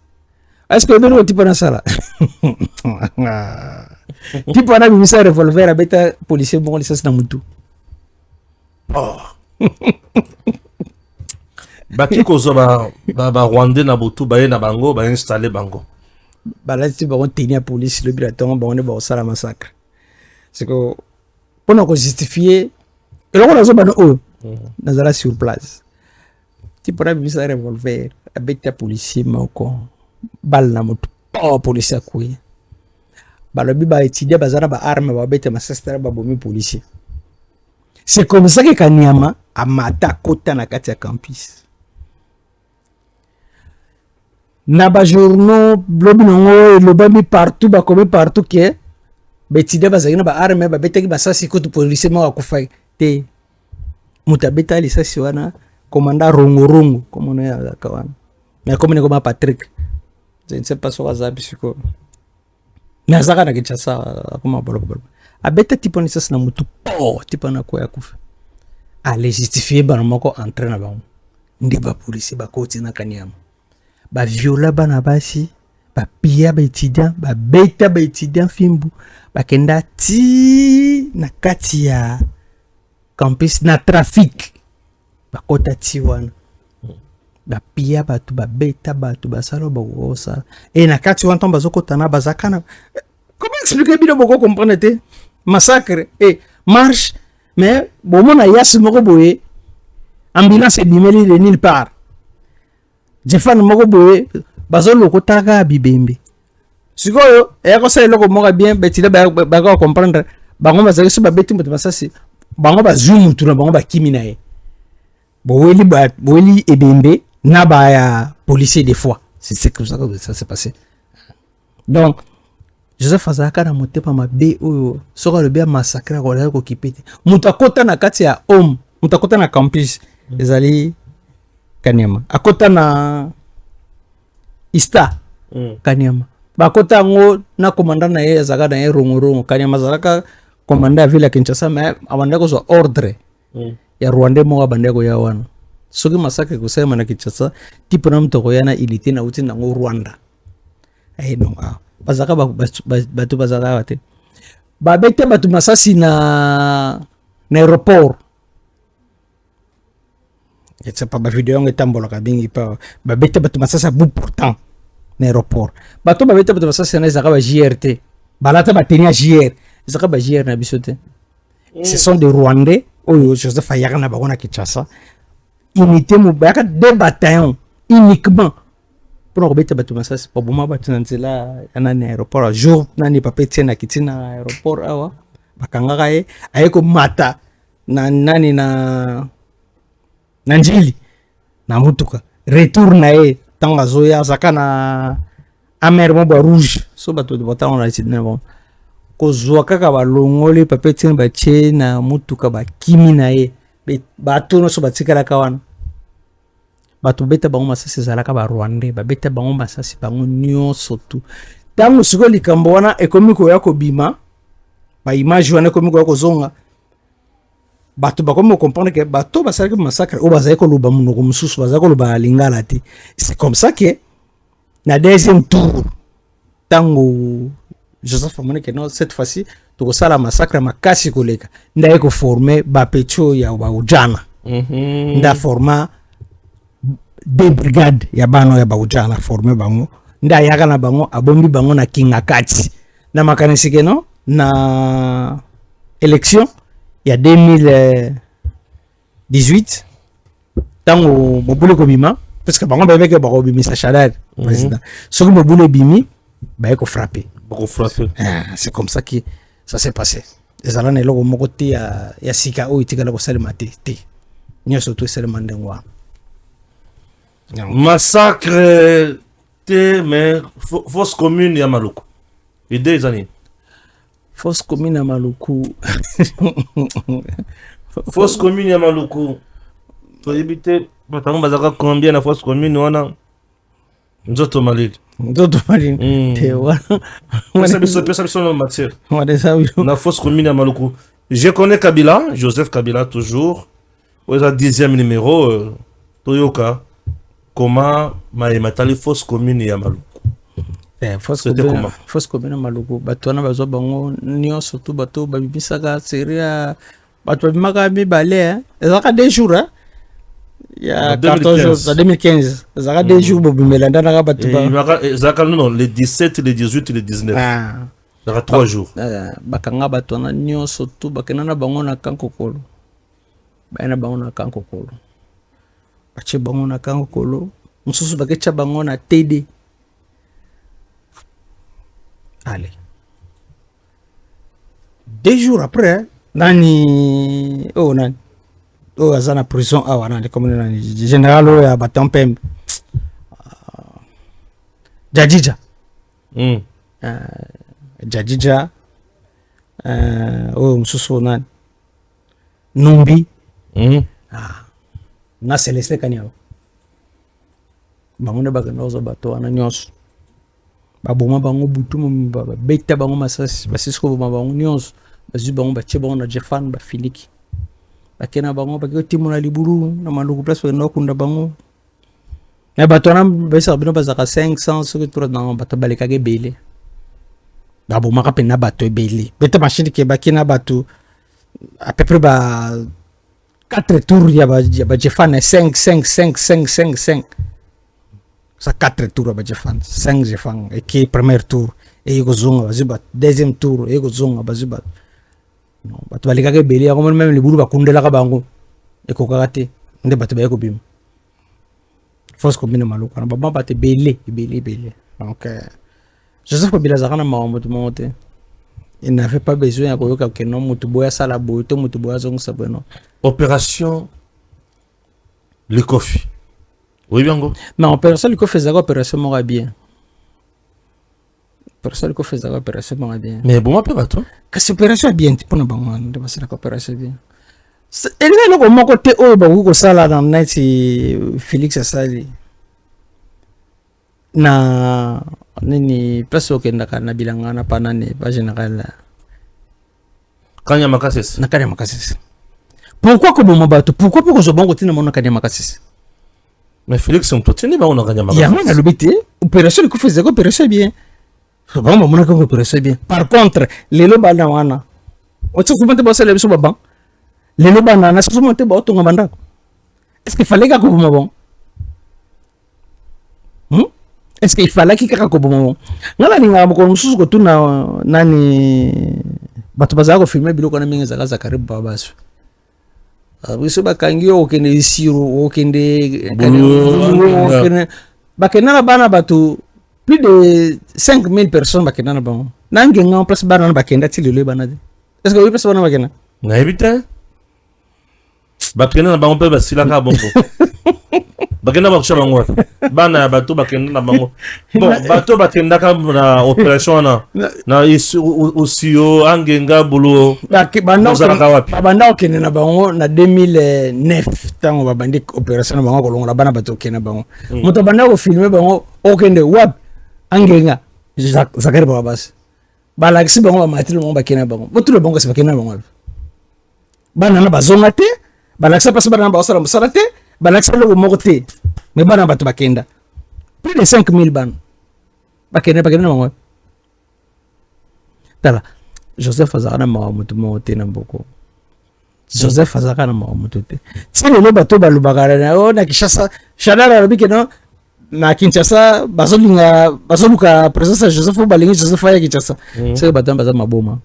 est-ce que beno tipo na sala tipo na bimisa revolver a beta policier bon licence na mutu oh baki kozo ba Rwandais na botu ba na bango ba installer bango balati ba tenir police le bilaton ba on est ba sala massacre c'est que pour nous justifier et là on a zo ba no nazala sur place ti pour abisa revolver abeta policier moko bal na moto oh policier akuya balobi ba étudier bazana ba arme ba beta masastra ba bomi policier. C'est comme ça que Kanyama a mata kota na kati ya campus. Na ba journaux blobi nongo lobami partout ba komi partout ke betide ba zagina ba arme ba betaki ba sasi ko police ma akufai te mutabeta lisasi wana commanda rongo comme on est à kawana. Mais comme ne Patrick je ne sais pas so azabi siko. Na zaka na kichasa kuma bolo. Abeta tipo ni sasa na mutu tipo na kwa kufa ale justifier bana moko entrer na bango ndi ba police ba koti na Kanyama ba viola bana basi ba pia ba étudiant ba beta ba étudiant fimbu ba kenda ti na kati ya campus na trafic ba kota ti wana ba pia ba tu ba beta ba tu ba salo ba wosa et na kati wana tomba zokota na bazakana. Comment expliquer bien beaucoup comprendre te massacre et marche mais bon mon ayas moko boye ambulance bimeli de nulle part jefan moko boye bazolo kotaka bibembe sikoyo yako sa eloko moko bien betile ba ko comprendre bango bazali so ba beti mto masasi bango ba zoom tuna bango ba kimina e boeli ebembe na ba ya policier des fois c'est comme ça que ça s'est passé. Donc Joseph azaka na motepa mabe oyo soka le bien massacre ko la ko kipete mutakota na kati ya mutakota na campus ezali Kanyama akota na Ista Kanyama bakota ngo na commandant na ye azaka na ye rongorongo Kanyama zalaka commandant vile Kinshasa mais abanda ko zo ordre ya Rwanda mo abanda ko ya wana soki massacre ko sema na Kinshasa tipo na mtoko yana ilite na uti na ngo Rwanda no bazaka batu bazaka bate babete batu masasi na aéroport c'est pas ba vidéo ngi tambola ka bingi pa babete batu masasi bu pourtant na aéroport batu babete batu masasi na zaka ba JRT balata ba tenia JR zaka ba JR na bisote ce sont des Rwandais oyo Joseph Ayaka na bakona Kinshasa unité mo baka deux bataillons uniquement pour nous beta batu masasi pa buma batu nzela ana na aéroport jour nani papeti na kitina aéroport awa bakanga kae ayeko mata na nani na njili na mutuka retour na e tanga zoya zakana amer mo ba rouge so batu de bota on a dit bon ko zwa kaka balongoli papeti ba che na mutuka ba kimi na e batu no so batikala kawana batu beta bango masasi zalaka ba Rwanda ba beta bango masasi bango nyonso tu tango siko likambo wana ekomiko yako bima ba image wana ekomiko yako zonga batu bakomo comprendre que batu basalaka massacre o bazako loba munoko mususu bazako loba lingala te. C'est comme ça que na deuxième tour tango Joseph amone que non cette fois-ci to sala massacre makasi koleka ndaye ko former ba pecho ya ba ujana nda forma des brigades ya bano ya baujana formé bango nda yaka na bango abombi bango na kingakati na makanisi keno na élection ya 2018 tango mobule ko bima parce que bango bebe ke bako bimisa Chadad président so ko mobule bimi ba ko frapper c'est comme ça que ça s'est passé ezala na eloko moko te ya sika o itikala ko salema te nyoso to salema ndengwa. Massacre mais fausse commune ya Maluku. Idée zani. Fausse commune ya Maluku. Fausse commune ya Maluku. To yibite batango bazaka combien na fausse commune wana? Nzoto Malili. Te wana. Pesa biso na matière. Na fausse commune ya Maluku. Je connais Kabila, Joseph Kabila toujours. Au 10e numéro Toyoka. Comment matali fausse commune ya Maluku. Fausse commune ya Maluku batwana bazo bango nyo surtout bato babisaka seria bato bimaka mibale ezaka des jours ya En 14 jours 2015. en 2015 zaka 2 jours bobimela ndana ka batu ba Zaka non, les 17, les 18 et les 19. ah Il y aura 3 jours. bakanga bato na nyonso tu bakenda na bango na kankokolo bayina bango na kankokolo batie bango na kankokolo mosusu baketya bango na TD. Allez. 2 jours après nani aza na prison awa nani comme nani général oyo ya bato mpembe Jadija Jadija oyo mosusu nani Numbi na Celeste Kanyao bango nde bakenda kozwa bato wana nyonso baboma bango butu babeta bango masasi basisi koboma bango nyonso bazwi bango batie bango na Jefan bafiliki bakena bango bakotimola libulu na manduku place bakenda okunda bango na bato wana baisaka bino bazaka 500 soki tura na bato balekaka ebele babomaka mpena bato ebele beta machine ke bakina bato à peu près ba 4 tours ya ba Jefan 5 ça 4 tours ya ba Jefan 5 Jefan et qui premier tour et yiko zonga baziba deuxième tour et yiko zonga baziba non bato balekaka ebele ya komona même libulu bakundelaka bango ekokaka te nde bato bayeko bima force commune maluku na baba bato ebele donc Joseph Kabila azaka na makambo motu te il n'avait pas besoin ya koyoka keno motu boya sala boyo to motu boya zongisa boyo non. Opération Le Kofi. Oui, bien go. Non, opération Le Kofi ezaka opération moko bien. Opération Le Kofi ezaka opération moko bien. Mais bon, ma peur toi. Kasi opération bien ti pona bango nde basala ko opération bien. Ele loko moko te oyo bakoki kosala na neti Félix asali na nini place okendaka na bilanga na panane pa général Kanya Makasese. na Kanya Makasese. Pourquoi koboma bato? Pourquoi pas kozwa bango tina mona Kanya Makasese? Mais Félix on peut tenir on a Kanya Makasese. Yama na lobité opération ko faisait opération bien. Vraiment mona ko opération bien. Par contre, lelo bana wana. Otso kumante ba sala biso baba. Lelo bana na so monte ba otonga bandako. Est-ce qu'il fallait ka koboma bon? Est-ce qu'il fallait kika koboma bon? Ngala ninga moko mususu ko tuna nani bato bazaka ko filmer biloko na mingi zaka zakari babasu. Biso bakangi okende isiro okende bakenda na bana bato plus de 5000 personnes bakenda na bango nangenga en place bana na bakenda ti lelo bana te est-ce que oui place bana bakenda Na ebita. Bakena na bango pe basilaka bongo. Bakena bakusha bango. Bana bato bakenda na bango. Bon, bato bakendaka na opération na osio angenga bulu. babanda okende na bango na 2009 tango babandi opération na bango kolongola bana bato okende na bango moto banda ko filmer bango okende wap angenga zakari babasi balakisi bango bamatili bango bakende na bango botulo bango kasi bakende na bango bana na bazonga te balakisa pasi bana na basala mosala te balakisa loko moko te mais bana bato bakenda plus de 5000 bana bakende na bango tala Joseph azaka na mawa mutu moko te na mboko Joseph azaka na mawa mutu te ti lelo bato balobaka na Kinshasa Chanel alobi keno na Kinshasa bazoluka présence ya Joseph o balingi Joseph aya Kinshasa seke bato baza maboma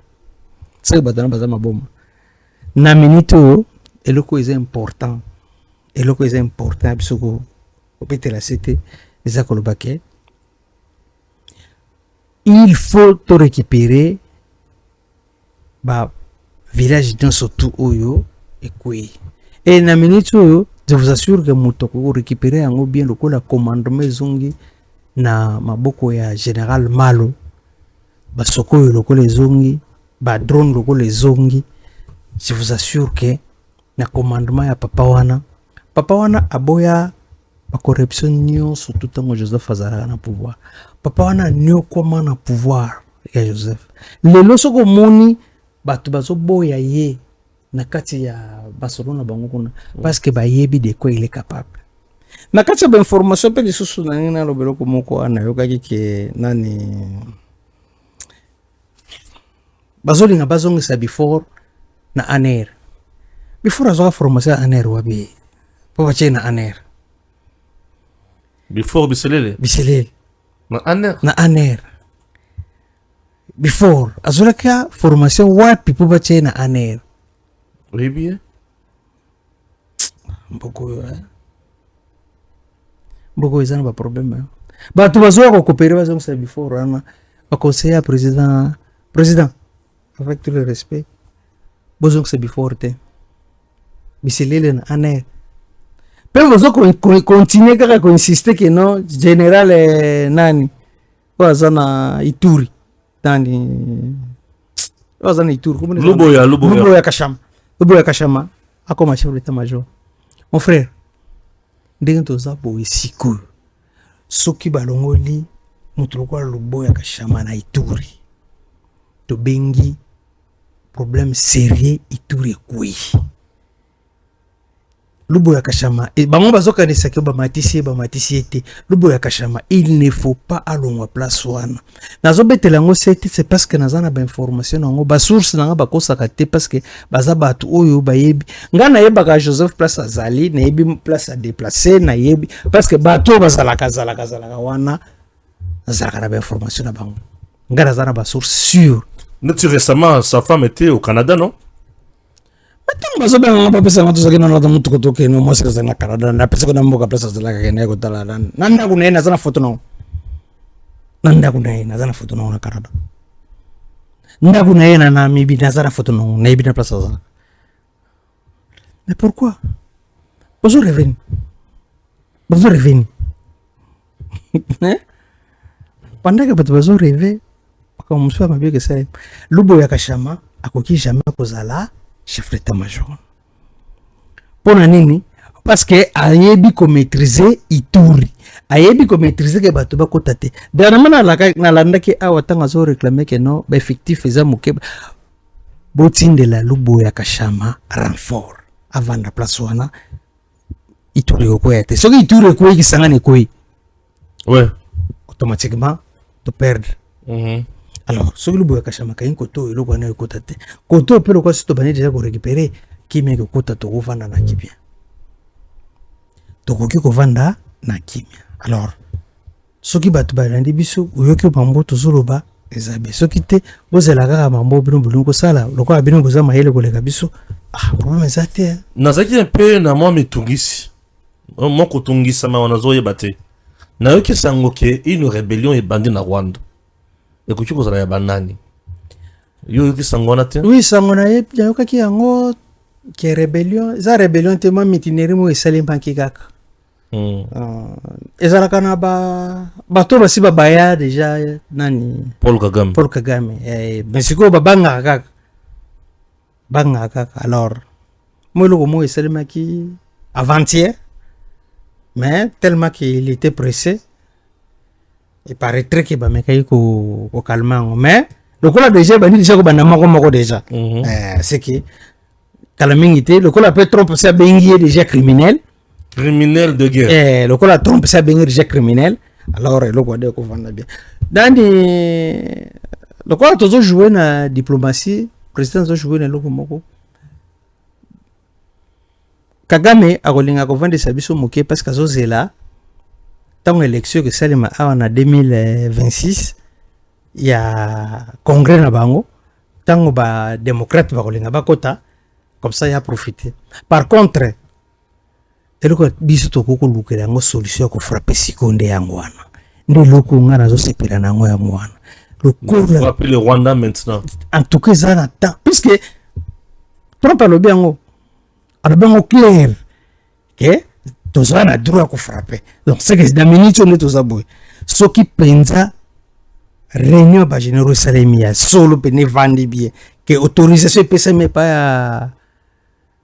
na minute oyo eloko eza important biso kopetela sete eza koloba ke il faut to récupérer ba village nyonso tu oyo ekwei et na minute oyo je vous assure que moto ko récupérer yango bien lokola commandement ezongi na maboko ya général Malo basoko oyo lokola ezongi ba drone lokola ezongi je vous assure que na commandement ya papa wana aboya ba corruption nyonso tout tango Joseph azalaka na pouvoir papa wana nyokoma na pouvoir ya Joseph lelo soko moni bato bazoboya ye na kati ya basolo na bango kuna parce que bayebi de quoi il est capable na kati ya information pe lisusu na nina lobelo ko moko ana yokaki ke nani bazolinga bazongisa before na aner before azoka formation ya aner wabi po batie na aner before biselele biselele na aner na aner before azolaka formation wapi po batie na aner oyebi mboko eza na baproblème bato bazoya kokopere bazongisa before wana baconseiller ya président avec tout le respect bozongisa before te biselele na aner mpe bozo continue kaka koinsiste ke no général nani oyo aza na ituri nani oyo aza na ituri luboya kashama akoma chef d'état major mon frère ndenge toza boye sikoyo soki balongoli moto lokola luboya kashama na ituri tobengi problème sérieux ituri ekwei luboya kashama bango bazokanisa ke bamatisi ete luboya kashama il ne faut pas alongwa place wana nazobetela yango sete c'est parce que naza na bainformation nango basource nanga bakosaka te parce que baza bato oyo bayebi nga nayebaka Joseph place azali nayebi place adéplace nayebi parce que bato oyo bazalaka wana nazalaka na bainformation na bango nga naza na basource sûre. Neti récemment sa femme était au Canada, non? Matango bazobenga bapesa ngatu sakina na mutu kotoke no mwasi kaza na Canada na pesa kuna mboka place zalaka kene ko tala nanda kuna ina zana photo no nanda kuna ina zana photo no na Canada nanda kuna ina na mibi na zana photo no na ibi na place zalaka. Mais pourquoi? Bonjour revenu pendant que bato bazo rêver comme monsieur m'a bien que ça Luboya Kashama akoki jamais kozala chef d'état-major. Pona nini? Parce que ayebi ko maîtriser Ituri. Ayebi ko maîtriser ke bato bakota te. Dernièrement na landa ke awa tanga zo réclamer que non ba effectif eza muke botinde la Luboya Kashama renfort avant la place wana Ituri ko yete. Soki Ituri ko yi sangane ko yi. Ouais. Automatiquement to perdre. Alors, ce que Luboya Kashama kain koto eloko na ekota te. Koto pe loko sito bani déjà ko récupérer kimia ko kota to vanda na kimia. To koki ko vanda na kimia. Alors, soki batu ba landi biso oyoki mambo to zoloba ezabe. Soki te bozela kaka mambo bino bulungu sala loko abino boza mayele ko leka biso. Ah, problème ezate. Nazaki un peu na moi mitungisi. Moko tungisa ma wana zoye bate. Na yoki sango ke une rébellion e bandi na Rwanda. Ekuchi kozala ya banani yo yoki sangona te oui sangona ye yoka ki yango ke rébellion za rébellion te ma mitineri mo esale banki kaka ezala kana bato basi babaya déjà nani Paul Kagame mais siko babanga kaka alors moi loko mo esale maki avant-hier mais tellement qu'il était pressé. Il paraîtrait que ba mekai ko calmant mais le cola déjà bani déjà ko banama ko déjà c'est que calamité le cola peut tromper ça bengi déjà criminel de guerre le cola trompe ça bengi déjà criminel alors le quoi de ko vanda bien dans le cola toujours jouer na diplomatie président zo jouer na loko moko Kagame akolinga ko vanda sa biso moké parce que azozela tant élection que Salima a en 2026 il y a congrès na bango tant ba démocrate ba kolinga ba kota comme ça il a profité par contre eloko biso to ko lukela ngo solution ko frapper sikonde yango wana ndi loko ngana zo sepela na ngo ya mwana le rappeler le Rwanda maintenant en tout cas ça na temps puisque Trump a le bien clair que tous on a droit à frapper. Donc c'est que dans minute on est tous à bout. Ce qui pensa réunion ba généraux Salemia solo pene vandi bien que autorisation pesa mais pas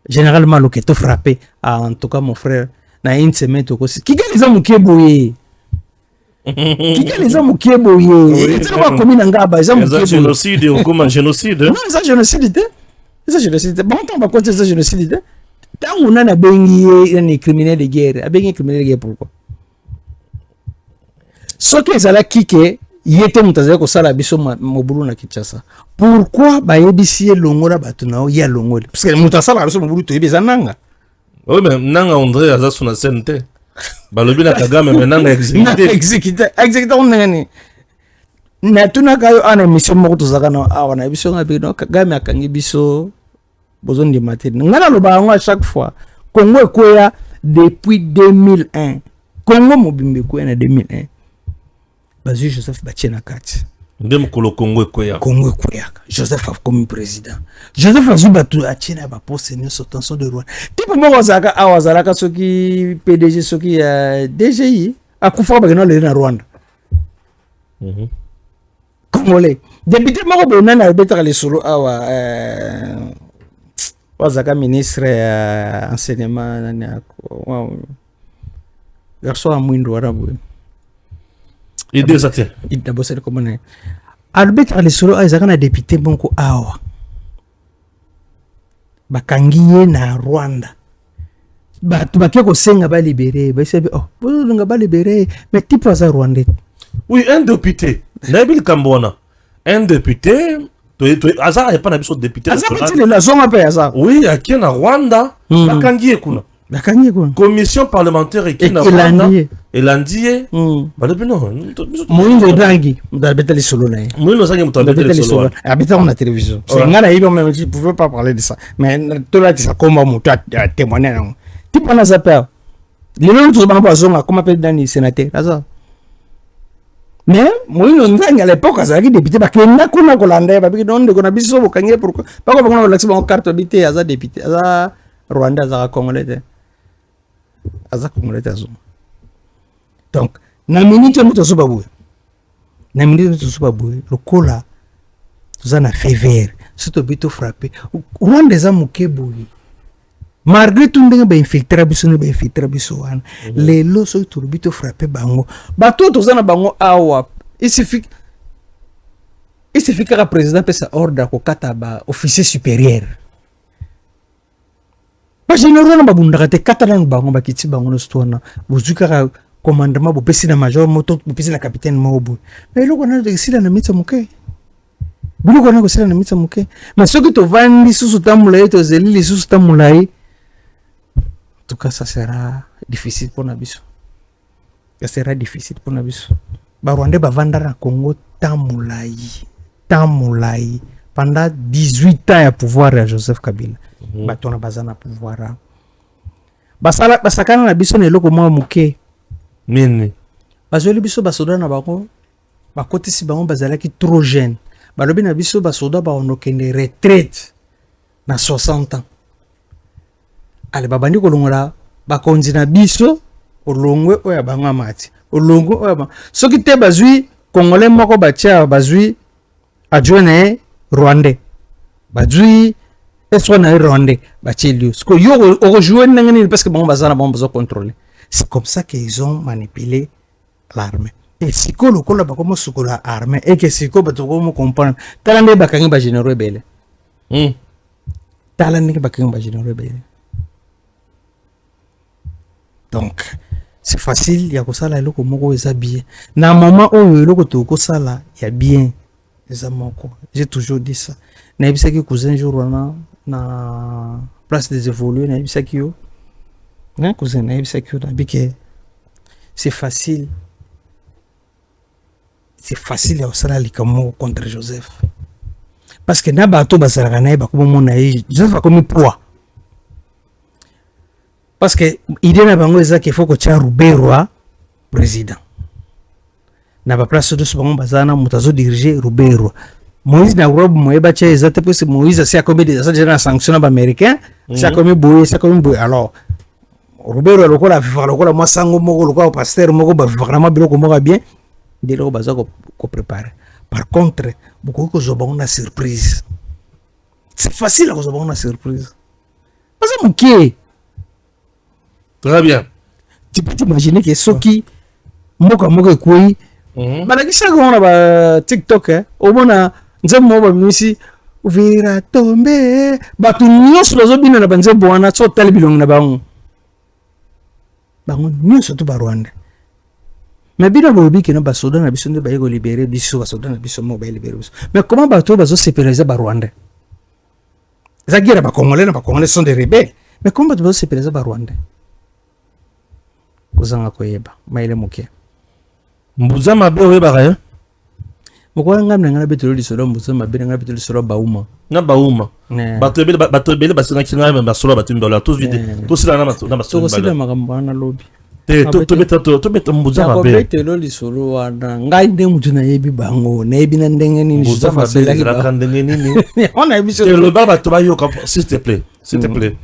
généralement le que te frapper en tout cas mon frère na une semaine to kosi qui les amu keboye qui les amu keboye c'est pas comme na ngaba ils amu keboye génocide ou comme génocide non ça génocide ça génocide bon temps ba quoi ça génocide tant on a bengi un criminel de guerre, bengi criminel de guerre pourquoi? Ce que ça la kike, yete mutaze ko sala biso mobulu na Kinshasa. Pourquoi ba yebisi longola batuna ya longole? Parce que mutasala biso mobulu to yebeza nanga. Oui, mais nanga André aza sur la scène te. Balobi na Kagame mais nanga exécuté. Exécuté on ngani. Na tuna kayo ana mission moko tozaka na awa na biso ngabe no Kagame akangi biso besoin de matin. Ngana lo ba à chaque fois. Congo ekoya depuis 2001. Congo mobimbe ekoya na 2001. Bazui Joseph Batiena kati. Ndem kolo Congo ekoya. Congo ekoya. Joseph comme président. Joseph Azubatu atiena ba poste ne tension de Rwanda. Tipo moko zaka awazalaka soki PDG soki DGI akufa ba na le na Rwanda. Congolais. Député moko bonana betra le solo awa wazaka ministre enseignement nani ako. Garçon à mwindo arabu. Idée ça tient. Il d'abord c'est comment on arbitre les solo azaka na député bonko awa. Bakangiye na Rwanda. Batu bakeko senga ba libérer, ba sebe oh, bolunga ba libérer, mais type za Rwandais. Oui, un député. Nabil Kambona. Un député Aza n'est pas un député. Aza c'est la zone après Aza. Oui, qui na Rwanda, bakangiye kuna. Commission parlementaire et qui na Rwanda. Elandie. Balobi non. Moïse Dangi, d'habiter les solo na. Moïse Dangi d'habiter les solo. Habiter on la télévision. C'est ngana hivi même je pouvais pas parler de ça. Mais tout là ça comme moto à témoigner non. Tu prends ça peur. Les gens tout ba bazonga comme appelle Dani sénateur Aza. Mais Moïse Ndangi à l'époque azaki député ba kenda kuna kolanda ba biki donde kona biso bokangie pourquoi pas ko bakona laxi ba carte habité Aza député Aza Rwanda Aza Congolais. Aza Congolais Aza. Donc, na minute nous te sobaboué. Na minute nous te sobaboué. Le cola, nous en a fait vert. C'est au bito frappé. Rwanda za mukeboui. Malgré tout ndenge ba infiltrer biso ne ba infiltrer biso wana. Les lots so to bito frappé bango. Bato to za na bango awa. Il suffit que le président pesa ordre ko kata ba officier supérieur. Ba général na babundaka te kata na bango ba kiti bango no stona. Buzuka commandement bo pesi na major moto bo pesi na capitaine mobo mais loko na sila na mitsa muke biloko na ko sila na mitsa muke mais soki to vandi susu tamulai to zeli susu tamulai tout cas ça sera difficile pour nabiso ça sera difficile pour nabiso ba Rwanda ba vanda na Congo tamulai pendant 18 ans ya pouvoir ya Joseph Kabila ba tona bazana pouvoir basala basakana na biso ne loko mwa muke Mini. Bazoli biso basoda na bango bakotisi bango bazalaki trop jeune. Balobi na biso basoda ba onokende retraite na 60 ans. Ale babandi kolongola bakonzi na biso olongwe oya bango amati. Olongwe oya bango. Soki te bazui Congolais moko batia bazui adjoint Rwandais. Bazui eswa na Rwandais bachilio. Sko yo rejouer nangani parce que bango bazana bango besoin contrôler. C'est comme ça qu'ils ont manipulé l'armée. Et si ko lokola ba comme sukola armée et que si ko ba to ko comprendre talande ba kangi ba généraux belé. Talande ba kangi ba généraux belé. Donc c'est facile ya ko sala eloko moko eza bien. Na moment oyo eloko to ko sala ya bien eza moko. J'ai toujours dit ça. Na yebisa ki cousin jour wana na place des évolués na yebisa ki yo. Non, cousin, c'est facile. C'est facile à faire contre Joseph. Parce que na bato basaragana ba ko mona Joseph a comme poids. Parce que idée na bango eza qu'il faut que tia Rubero président. Na ba place de ce bango bazana mutazo diriger Rubero. Moïse na robe moyeba tia ezate parce que Moïse c'est comme des sanctions américains, c'est comme boy, alors Robert lokola vivre lokola moi sango moko lokola pasteur moko ba vraiment biloko moko bien de lo baza ko préparer. Par contre beaucoup ko zo ba surprise. C'est facile à zo ba una surprise. Parce que très bien. Tu peux t'imaginer que soki moko koi bana kisha ko ba TikTok o bona nzemmo ba misi uvira tombe ba tu nyos lozo bina na banze boana so tali bilong na bango. Bango nyonso to ba Rwanda mais bino bobi ke na basoda na biso nde ba yego libérer biso basoda na biso mo ba libérer biso mais comment bato bazo sécuriser ba Rwanda zagira ba Congolais na ba Congolais sont des rebelles mais comme bato bazosepeleza barwandais kozanga koyeba mayele moke mbuza mabe oyebaka ye mokoya ngai na ngai betelo lisolo mbuza mabe na ngai betelo lisolo bauma na bauma bato ebele basengaki ngai basolo bato mibalo tosila na basolo tokosila makambo wana lobi tobeta mbuza mabe betelo lisolo wana ngai nde mutu nayebi bango nayebi na ndenge nini mbuza mabe ezalaka ndenge nini loba bato bayoka s'il te plaît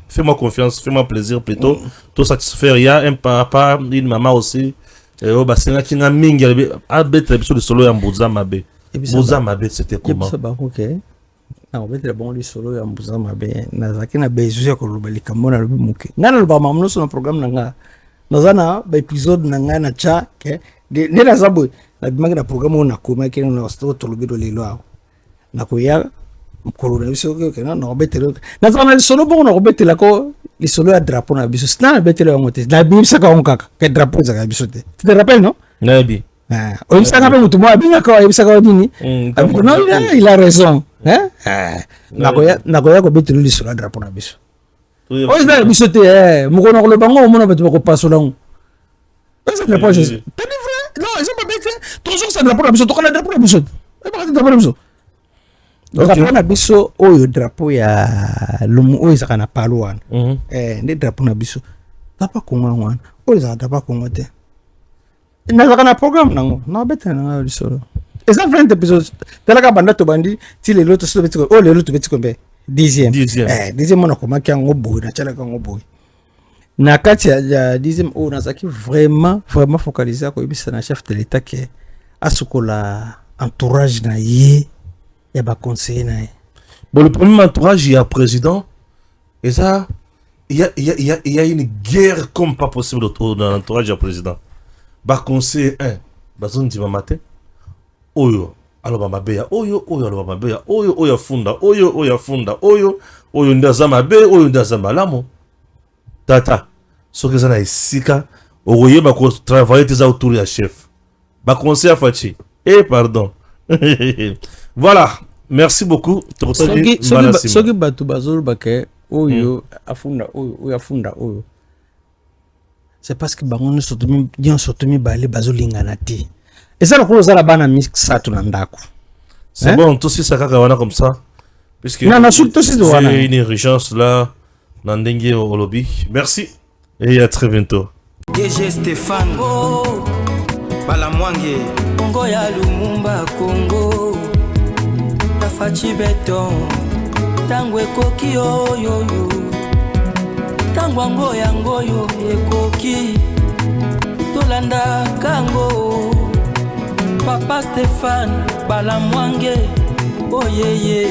fais-moi confiance, fais-moi plaisir plutôt to satisfaire ya un papa une maman aussi basengaki nga mingi abetela biso lisolo ya mbuza mabe mbuza mabe c'était comment nakobetela bango lisolo ya mbuza mabe nazalaki na besoin ya koloba likambo nalobi moke ngai nalobaka mamu nyonso na programme na ngai naza na baépisode na ngai na tya nde naza boye nabimaki na programme oyo nakomaki tolobi lo lelo awa nakoya mokolo na biso nakobetela nazala na lisolo bongo nakobetelako lisolo ya drapeau na biso sina nabetela yango te nabibisaka yango kaka ke drapeau ezaka ya biso te tu te rappelle non nayebi oyebisaka mpe motu mo abengaka ayebisaka nini il a raison nakoya kobetela lisolo ya drapeau na biso oyo eza ya biso te mokolo na koloba ngo omona bato bakopasola ngo eza drapeau jésus tani vrai non eza mabe te tozokisa drapeau na biso tokana drapeau na biso ebakati drapeau na biso drapeau na biso oyo drapeau ya lumu oyo ezaka na palo wana nde drapeau na biso drapeau kongo yango wana oyo ezaka drapeau kongo te nazalaka na programme nango nakobetela na ngai lisolo eza 20 épisode talaka banda tobandi ti lelo tosi tobeti oyo lelo tobeti kombe 10e mona komaki yango boye natialaka yango boye na kati ya 10e oyo nazalaki vraiment focalisé ya koyebisa na chef de l'état ke asukola entourage na ye ya baconseiller na ye bon le premier entourage il y a président et ça il y a une guerre comme pas possible dans l'entourage du président baconseiller bazondima matin oyo aloba mabe ya oyo aloba mabe ya oyo afunda oyo afunda oyo ndaza mabe oyo ndaza malamu tata soki eza na esika okoyeba kotravaille teza autour ya chef baconseiller afaci pardon voilà merci beaucoup soki bato bazoloba ke oyo afunda oyo afunda oyo c'est parce que bango nyonso to mibale bazolingana te eza lokolo ozala bana misato na ndako c'est bon tosisa kaka wana comme ça puisque j'ai une urgence là na ndenge olobi merci et à très bientôt DG Stéphane Balamwange Congo ya Lumumba Congo Fachi Beton tango ekoki oyo tango yango ekoki tolanda kango Papa Stéphane Balamwange oyeye